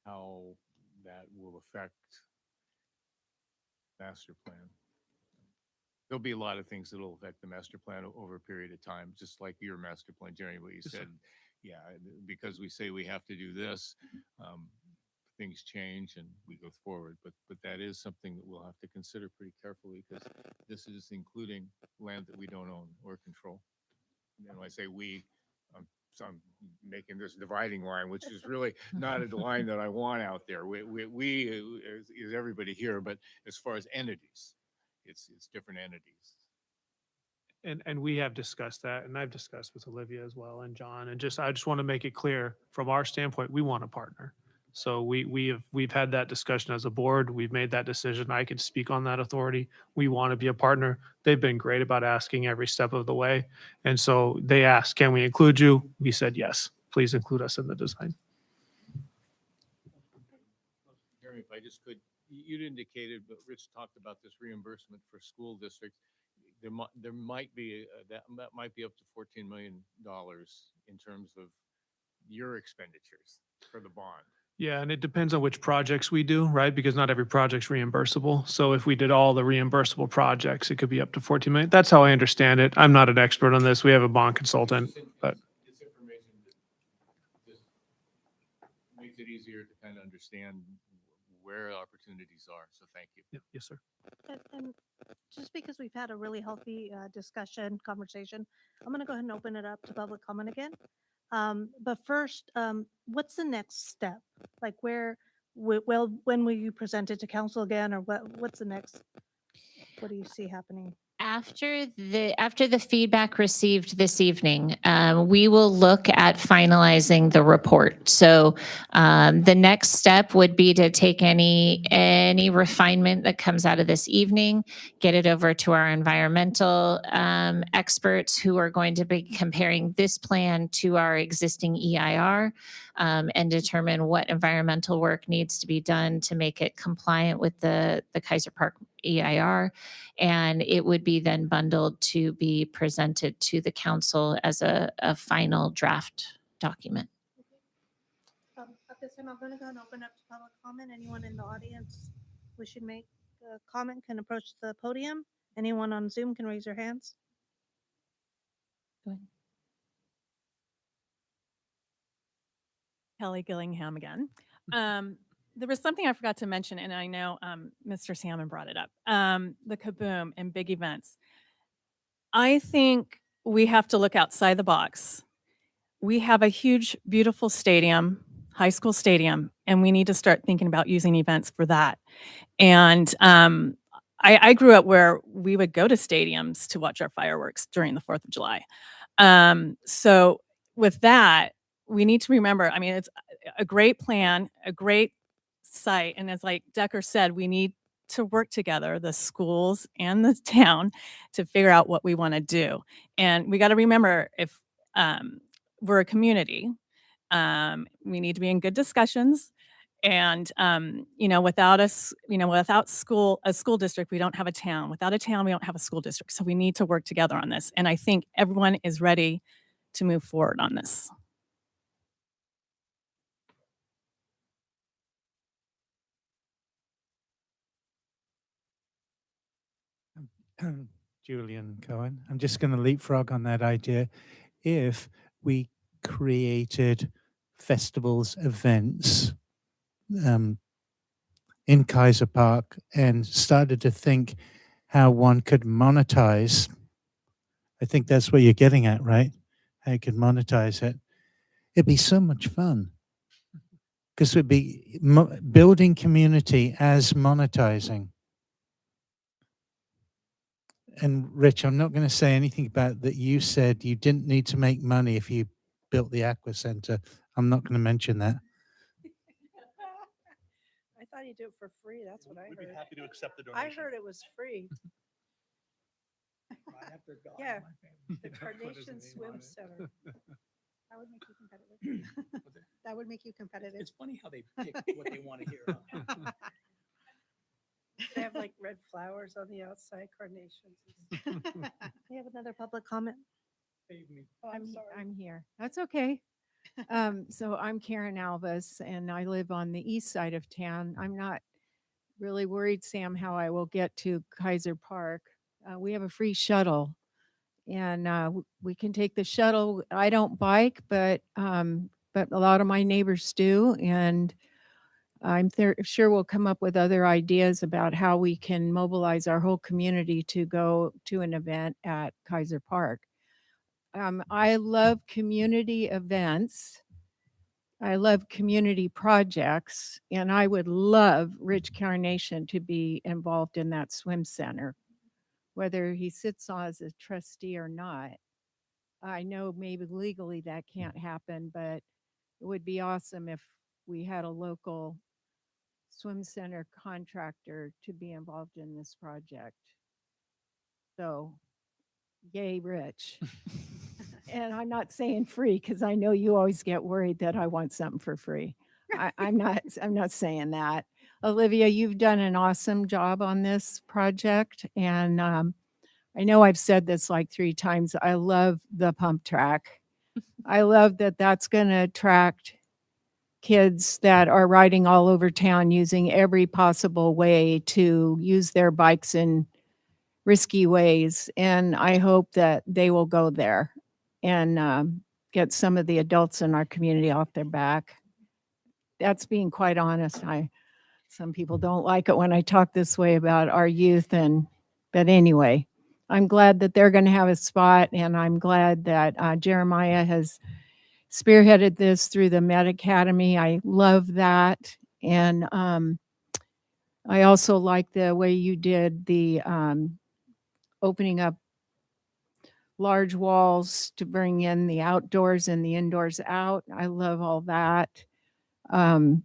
how that will affect master plan. There'll be a lot of things that'll affect the master plan over a period of time, just like your master plan, Jerry, what you said. Yeah, because we say we have to do this, things change and we go forward. But that is something that we'll have to consider pretty carefully, because this is including land that we don't own or control. And when I say we, so I'm making this dividing line, which is really not a line that I want out there. We is everybody here, but as far as entities, it's different entities. And we have discussed that, and I've discussed with Olivia as well and John, and I just want to make it clear, from our standpoint, we want a partner. So we've had that discussion as a board. We've made that decision. I can speak on that authority. We want to be a partner. They've been great about asking every step of the way. And so they asked, can we include you? We said, yes, please include us in the design. Jeremy, if I just could, you'd indicated, but Rich talked about this reimbursement for school districts. There might be that might be up to $14 million in terms of your expenditures for the bond. Yeah, and it depends on which projects we do, right? Because not every project's reimbursable. So if we did all the reimbursable projects, it could be up to 14 million. That's how I understand it. I'm not an expert on this. We have a bond consultant, but It's information that just makes it easier to kind of understand where opportunities are. So thank you. yeah, yes, sir. And just because we've had a really healthy discussion, conversation, I'm going to go ahead and open it up to public comment again. But first, what's the next step? Like well, when will you present it to council again, or what's the next? What do you see happening? After the feedback received this evening, we will look at finalizing the report. So the next step would be to take any refinement that comes out of this evening, get it over to our environmental experts who are going to be comparing this plan to our existing EIR, and determine what environmental work needs to be done to make it compliant with the Kaiser Park EIR. And it would be then bundled to be presented to the council as a final draft document. At this time, I'm going to go and open up to public comment. Anyone in the audience wishing to make a comment can approach the podium. Anyone on Zoom can raise their hands. Go ahead. Kelly Gillingham again. There was something I forgot to mention, and I know Mr. Salmon brought it up. The Kaboom and big events. I think we have to look outside the box. We have a huge, beautiful stadium, high school stadium, and we need to start thinking about using events for that. And I grew up where we would go to stadiums to watch our fireworks during the 4th of July. So with that, we need to remember, I mean, it's a great plan, a great site. And as like Decker said, we need to work together, the schools and the town, to figure out what we want to do. And we got to remember, if we're a community, we need to be in good discussions. And without us, without a school district, we don't have a town. Without a town, we don't have a school district. So we need to work together on this. And I think everyone is ready to move forward on this. Julian Cohen. I'm just going to leapfrog on that idea. If we created festivals, events in Kaiser Park and started to think how one could monetize, I think that's what you're getting at, right? How you could monetize it. It'd be so much fun because it'd be building community as monetizing. And Rich, I'm not going to say anything about that. You said you didn't need to make money if you built the Aqua Center. I'm not going to mention that. I thought you do it for free. That's what I We'd be heard. happy to accept the I donation. heard it was free. Right after God, Yeah. my family. The Put his Carnation name Swim on it. Center. That would make you competitive. That would make you competitive. It's funny how they pick what they want to hear. Huh? They have like red flowers on the outside, carnations. We have another public comment. Save me. Oh, I'm sorry. I'm here. That's okay. So I'm Karen Alvis and I live on the east side of town. I'm not really worried, Sam, how I will get to Kaiser Park. We have a free shuttle and we can take the shuttle. I don't bike, but a lot of my neighbors do. And I'm sure we'll come up with other ideas about how we can mobilize our whole community to go to an event at Kaiser Park. I love community events. I love community projects, and I would love Rich Carnation to be involved in that swim center, whether he sits on as a trustee or not. I know maybe legally that can't happen, but it would be awesome if we had a local swim center contractor to be involved in this project. So, yay, Rich. And I'm not saying free because I know you always get worried that I want something for free. I'm not saying that. Olivia, you've done an awesome job on this project. And I know I've said this like 3 times. I love the pump track. I love that that's going to attract kids that are riding all over town using every possible way to use their bikes in risky ways. And I hope that they will go there and get some of the adults in our community off their back. That's being quite honest. Some people don't like it when I talk this way about our youth, but anyway, I'm glad that they're going to have a spot, and I'm glad that Jeremiah has spearheaded this through the Med Academy. I love that. And I also like the way you did the opening up large walls to bring in the outdoors and the indoors out. I love all that. I'm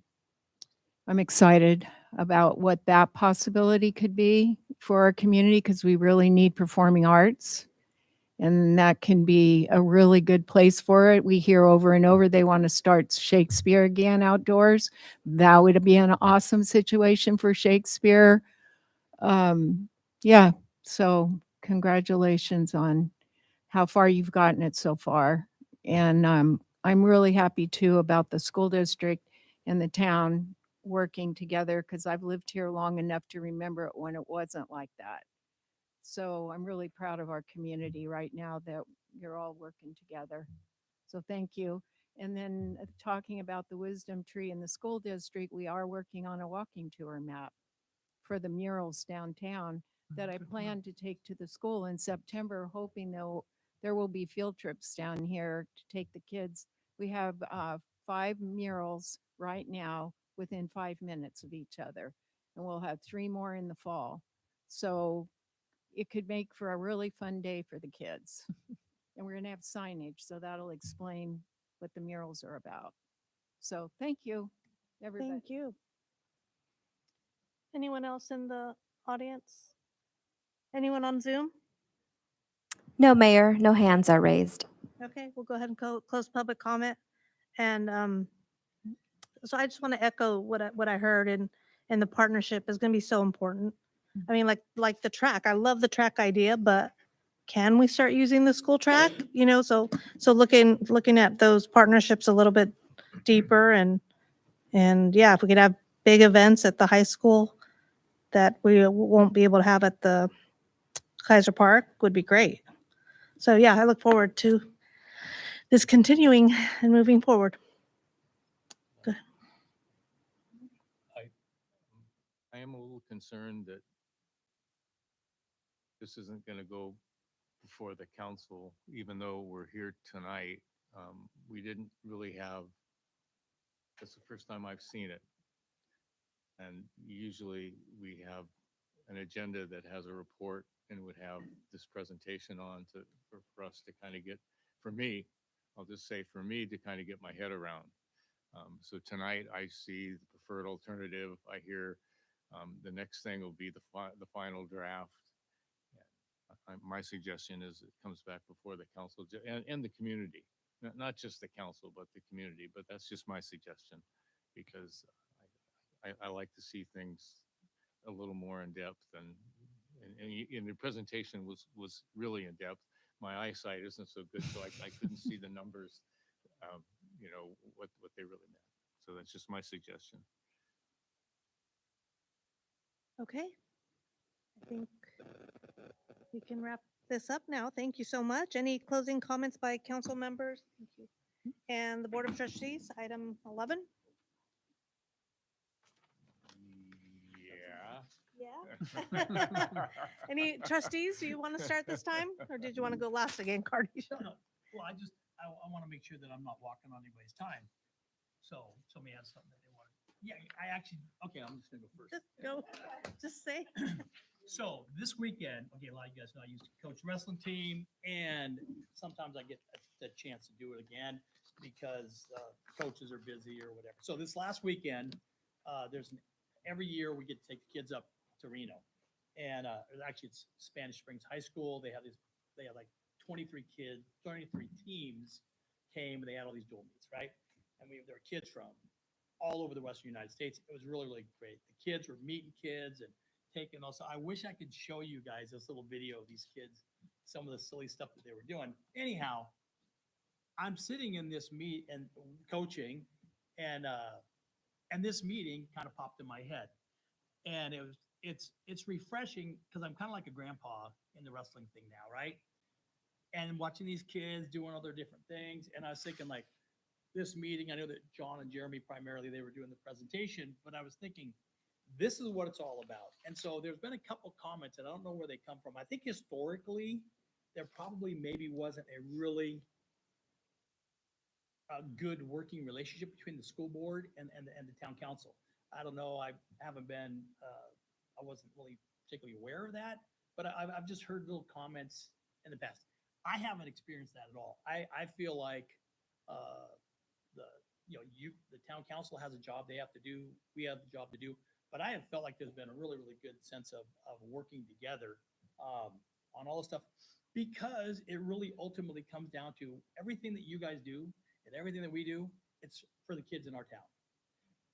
excited about what that possibility could be for our community because we really need performing arts. And that can be a really good place for it. We hear over and over they want to start Shakespeare again outdoors. That would be an awesome situation for Shakespeare. Yeah, so congratulations on how far you've gotten it so far. And I'm really happy too about the school district and the town working together because I've lived here long enough to remember it when it wasn't like that. So I'm really proud of our community right now that you're all working together. So thank you. And then talking about the wisdom tree in the school district, we are working on a walking tour map for the murals downtown that I plan to take to the school in September, hoping there will be field trips down here to take the kids. We have 5 murals right now within 5 minutes of each other, and we'll have 3 more in the fall. So it could make for a really fun day for the kids. And we're going to have signage, so that'll explain what the murals are about. So thank you, everybody. Thank you. Anyone else in the audience? Anyone on Zoom? No, Mayor, no hands are raised. Okay, we'll go ahead and close public comment. And so I just want to echo what I heard, and the partnership is going to be so important. I mean, like the track. I love the track idea, but can we start using the school track? So looking at those partnerships a little bit deeper, and yeah, if we could have big events at the high school that we won't be able to have at the Kaiser Park would be great. So yeah, I look forward to this continuing and moving forward. I am a little concerned that this isn't going to go before the council, even though we're here tonight. We didn't really have, that's the first time I've seen it. And usually we have an agenda that has a report and would have this presentation on for us to kind of get, for me, I'll just say for me to kind of get my head around. So tonight I see the preferred alternative. I hear the next thing will be the final draft. My suggestion is it comes back before the council and the community, not just the council, but the community. But that's just my suggestion because I like to see things a little more in depth, and the presentation was really in depth. My eyesight isn't so good, so I couldn't see the numbers, what they really meant. So that's just my suggestion. Okay. I think we can wrap this up now. Thank you so much. Any closing comments by council members? Thank you. And the Board of Trustees, item 11? Yeah. Any trustees, do you want to start this time? Or did you want to go last again, Cardi? No. Well, I want to make sure that I'm not walking on anybody's time. So somebody has something that they want. Yeah, okay, I'm just gonna go first. Just go, just say. So this weekend, okay, a lot of you guys know I used to coach wrestling team, and sometimes I get the chance to do it again because coaches are busy or whatever. So this last weekend, every year we get to take the kids up to Reno, and actually it's Spanish Springs High School. They have like 23 teams came, and they had all these dual meets, right? And there were kids from all over the Western United States. It was really, really great. The kids were meeting kids and taking also. I wish I could show you guys this little video of these kids, some of the silly stuff that they were doing. Anyhow, I'm sitting in this meet and coaching, And this meeting kind of popped in my head. And it's refreshing because I'm kind of like a grandpa in the wrestling thing now, right? And watching these kids doing all their different things. And I was thinking like this meeting, I know that John and Jeremy primarily, they were doing the presentation, but I was thinking, this is what it's all about. And so there's been a couple comments and I don't know where they come from. I think historically, there probably maybe wasn't a really good working relationship between the school board and the town council. I don't know. I haven't been, I wasn't really particularly aware of that, but I've just heard little comments in the past. I haven't experienced that at all. I feel like the town council has a job they have to do. We have a job to do. But I have felt like there's been a really, really good sense of working together on all this stuff because it really ultimately comes down to everything that you guys do and everything that we do. It's for the kids in our town.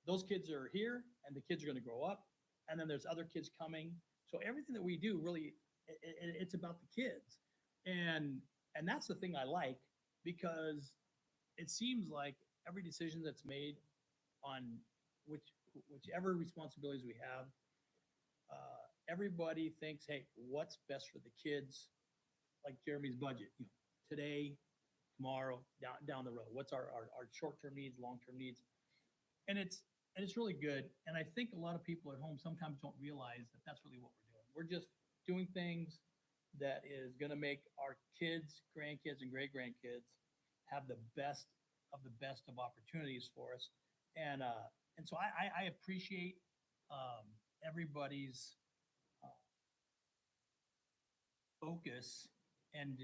Those kids are here and the kids are going to grow up and then there's other kids coming. So everything that we do really, it's about the kids. And that's the thing I like because it seems like every decision that's made on whichever responsibilities we have, everybody thinks, hey, what's best for the kids? Like Jeremy's budget, today, tomorrow, down the road. What's our short-term needs, long-term needs? And it's really good. And I think a lot of people at home sometimes don't realize that that's really what we're doing. We're just doing things that is going to make our kids, grandkids, and great-grandkids have the best of opportunities for us. And so I appreciate everybody's focus and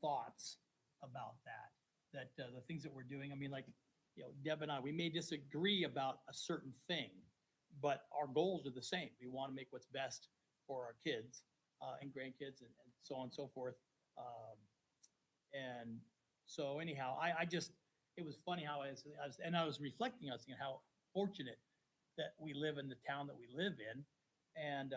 thoughts about that the things that we're doing. I mean, like, Deb and I, we may disagree about a certain thing, but our goals are the same. We want to make what's best for our kids and grandkids and so on and so forth. And so anyhow, it was funny how I was reflecting, I was thinking how fortunate that we live in the town that we live in. And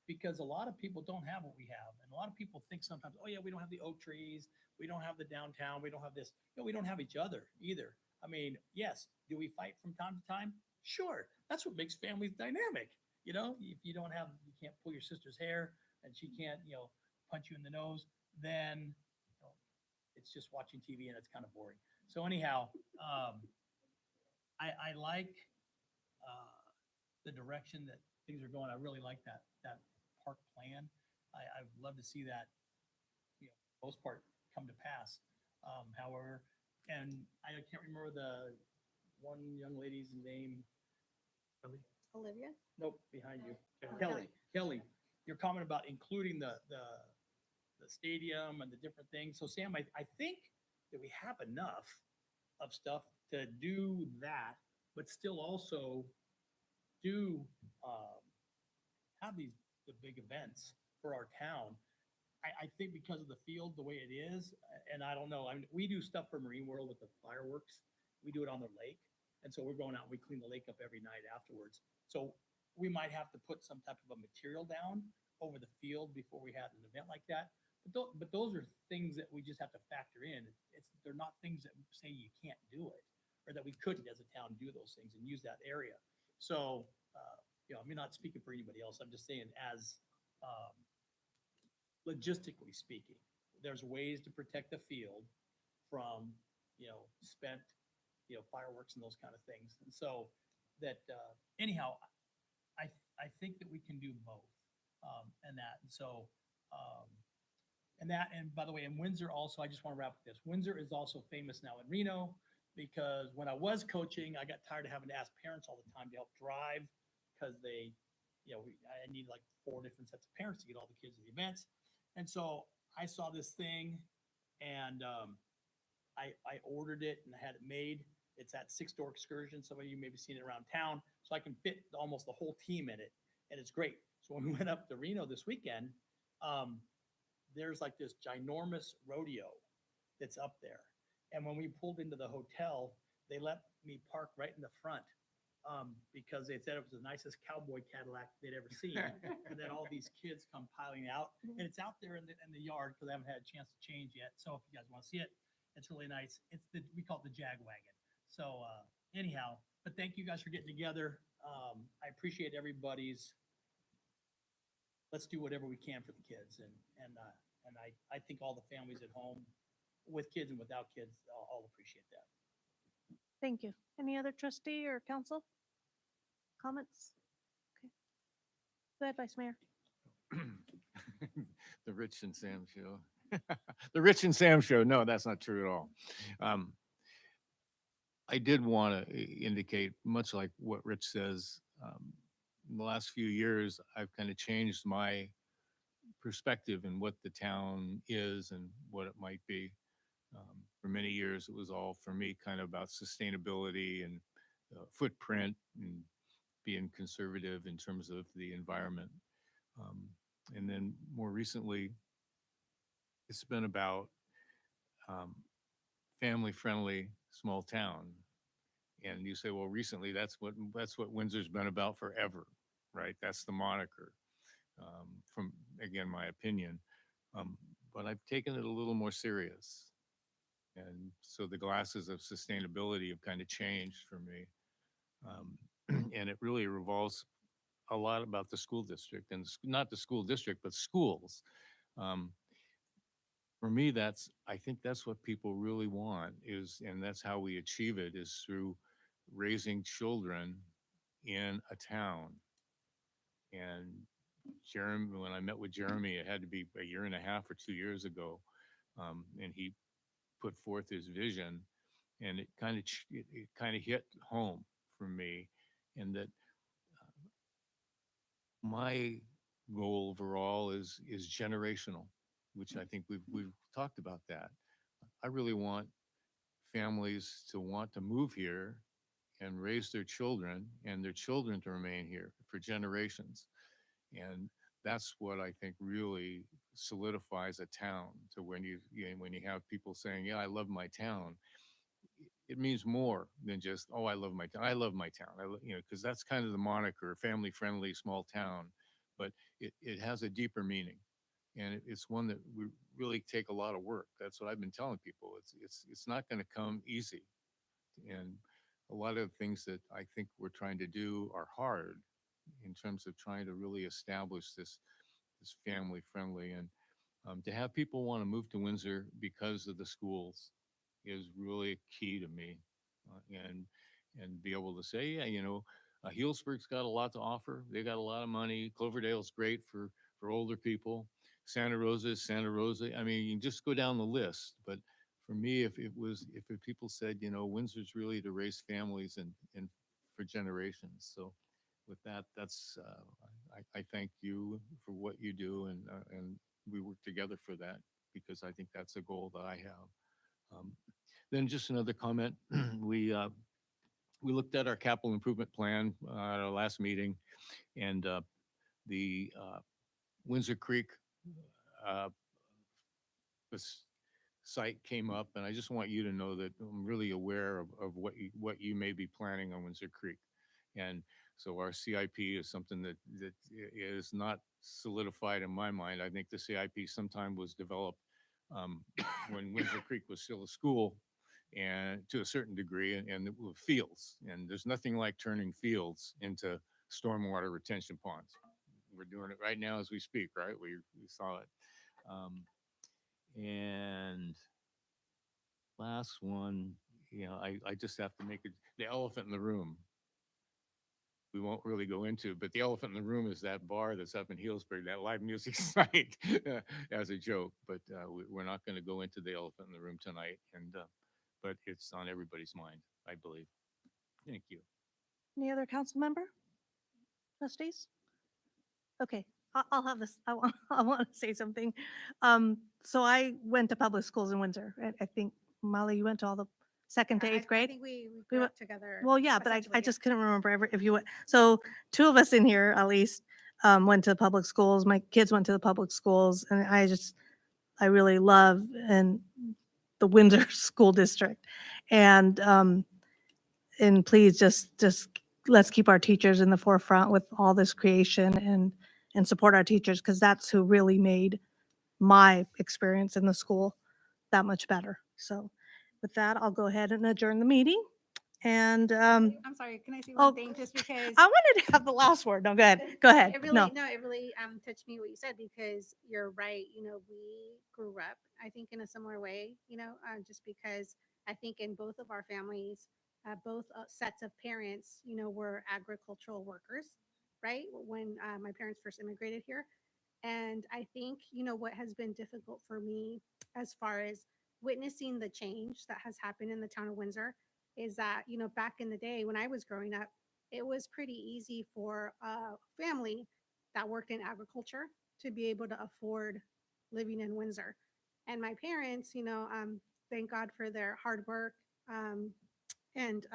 because a lot of people don't have what we have. And a lot of people think sometimes, oh yeah, we don't have the oak trees. We don't have the downtown. We don't have this. We don't have each other either. I mean, yes, do we fight from time to time? Sure. That's what makes families dynamic. If you can't pull your sister's hair and she can't, punch you in the nose, then it's just watching TV and it's kind of boring. So anyhow, I like the direction that things are going. I really like that park plan. I'd love to see that, most part come to pass. However, and I can't remember the one young lady's name. Olivia? Nope, behind you. Kelly, your comment about including the stadium and the different things. So Sam, I think that we have enough of stuff to do that, but still also do have the big events for our town. I think because of the field, the way it is, and I don't know, I mean, we do stuff for Marine World with the fireworks. We do it on the lake. And so we're going out, we clean the lake up every night afterwards. So we might have to put some type of a material down over the field before we had an event like that. But those are things that we just have to factor in. They're not things that say you can't do it or that we couldn't as a town do those things and use that area. So, I'm not speaking for anybody else. I'm just saying as logistically speaking, there's ways to protect the field from, spent, fireworks and those kind of things. And so that, anyhow, I think that we can do both and that. And so, and by the way, in Windsor also, I just want to wrap up this. Windsor is also famous now in Reno because when I was coaching, I got tired of having to ask parents all the time to help drive because they, I need like 4 different sets of parents to get all the kids to the events. And so I saw this thing and I ordered it and I had it made. It's that 6-door excursion. Some of you may be seeing it around town. So I can fit almost the whole team in it. And it's great. So when we went up to Reno this weekend, there's like this ginormous rodeo that's up there. And when we pulled into the hotel, they let me park right in the front because they said it was the nicest cowboy Cadillac they'd ever seen. And then all these kids come piling out. And it's out there in the yard because I haven't had a chance to change yet. So if you guys want to see it, it's really nice. We call it the Jag Wagon. So anyhow, but thank you guys for getting together. I appreciate everybody's, let's do whatever we can for the kids. And I think all the families at home with kids and without kids, all appreciate that. Thank you. Any other trustee or council comments? Okay. Go ahead, Vice Mayor. The Rich and Sam show. The Rich and Sam show. No, that's not true at all. I did want to indicate, much like what Rich says, in the last few years, I've kind of changed my perspective in what the town is and what it might be. For many years, it was all for me kind of about sustainability and footprint and being conservative in terms of the environment. And then more recently, it's been about family-friendly small town. And you say, well, recently, that's what Windsor's been about forever, right? That's the moniker, from, again, my opinion. But I've taken it a little more serious. And so the glasses of sustainability have kind of changed for me. And it really revolves a lot about the school district, and not the school district, but schools. For me, I think that's what people really want is, and that's how we achieve it, is through raising children in a town. And Jeremy, when I met with Jeremy, it had to be a year and a half or 2 years ago. And he put forth his vision, and it kind of hit home for me, and that my goal overall is generational, which I think we've talked about that. I really want families to want to move here and raise their children and their children to remain here for generations. And that's what I think really solidifies a town. So when you have people saying, yeah, I love my town, it means more than just, oh, I love my town. I love my town. Because that's kind of the moniker, family friendly small town, but it has a deeper meaning. And it's one that we really take a lot of work. That's what I've been telling people. It's not going to come easy. And a lot of the things that I think we're trying to do are hard in terms of trying to really establish this family friendly. And to have people want to move to Windsor because of the schools is really key to me. And be able to say, yeah, Healdsburg's got a lot to offer. They got a lot of money. Cloverdale's great for older people. Santa Rosa is Santa Rosa. I mean, you can just go down the list. But for me, if people said, Windsor's really to raise families and for generations. So with that, that's I thank you for what you do, and we work together for that, because I think that's a goal that I have. Then just another comment. We looked at our capital improvement plan at our last meeting, and the Windsor Creek this site came up, and I just want you to know that I'm really aware of what you may be planning on Windsor Creek. And so our CIP is something that is not solidified in my mind. I think the CIP sometime was developed when Windsor Creek was still a school, and to a certain degree, and with fields. And there's nothing like turning fields into stormwater retention ponds. We're doing it right now as we speak, right? We saw it. And last one, I just have to make it the elephant in the room. We won't really go into, but the elephant in the room is that bar that's up in Healdsburg, that live music site, as a joke. But we're not going to go into the elephant in the room tonight. And but it's on everybody's mind, I believe. Thank you. Any other council member? Trustees? Okay, I'll have this. I want to say something. So I went to public schools in Windsor. I think, Molly, you went to all the second to eighth grade? I think we We grew went- up together. Well, yeah, but I essentially, yeah. just couldn't remember if you went. So two of us in here, at least, went to public schools. My kids went to the public schools, and I really love the Windsor School District. And please just let's keep our teachers in the forefront with all this creation and support our teachers, because that's who really made my experience in the school that much better. So with that, I'll go ahead and adjourn the meeting. And I'm sorry, can I say oh, one thing just because? I wanted to have the last word. No, go ahead. Go ahead. It really, No. no, it really touched me what you said because you're right. You know, we grew up, I think, in a similar way. You know, just because I think in both of our families, both sets of parents, you know, were agricultural workers, right? When my parents first immigrated here, and I think, you know, what has been difficult for me as far as witnessing the change that has happened in the town of Windsor is that, you know, back in the day when I was growing up, it was pretty easy for a family that worked in agriculture to be able to afford living in Windsor. And my parents, you know, thank God for their hard work, um, and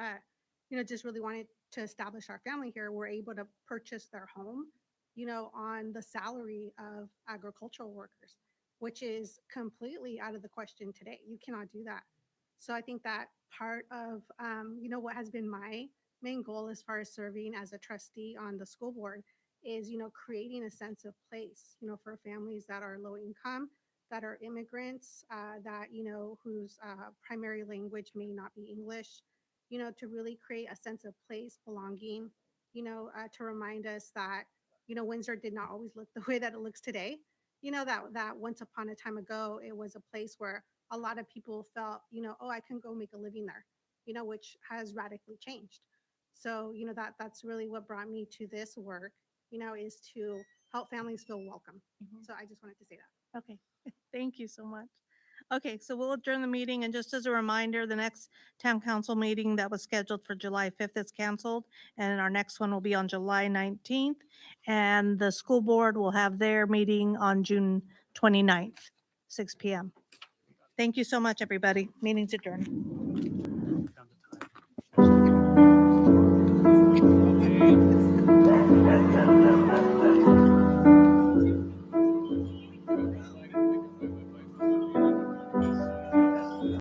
you know, just really wanted to establish our family here, were able to purchase their home, you know, on the salary of agricultural workers, which is completely out of the question today. You cannot do that. So I think that part of, you know, what has been my main goal as far as serving as a trustee on the school board is, you know, creating a sense of place, you know, for families that are low income, that are immigrants, that, you know, whose primary language may not be English, you know, to really create a sense of place, belonging, you know, to remind us that, you know, Windsor did not always look the way that it looks today. You know, that once upon a time ago, it was a place where a lot of people felt, you know, oh, I can go make a living there, you know, which has radically changed. So, you know, that's really what brought me to this work, you know, is to help families feel welcome. So I just wanted to say that. Okay. Thank you so much. Okay, so we'll adjourn the meeting, and just as a reminder, the next town council meeting that was scheduled for July 5th is canceled, and our next one will be on July 19th, and the school board will have their meeting on June 29th, 6 PM. Thank you so much, everybody. Meeting's adjourned.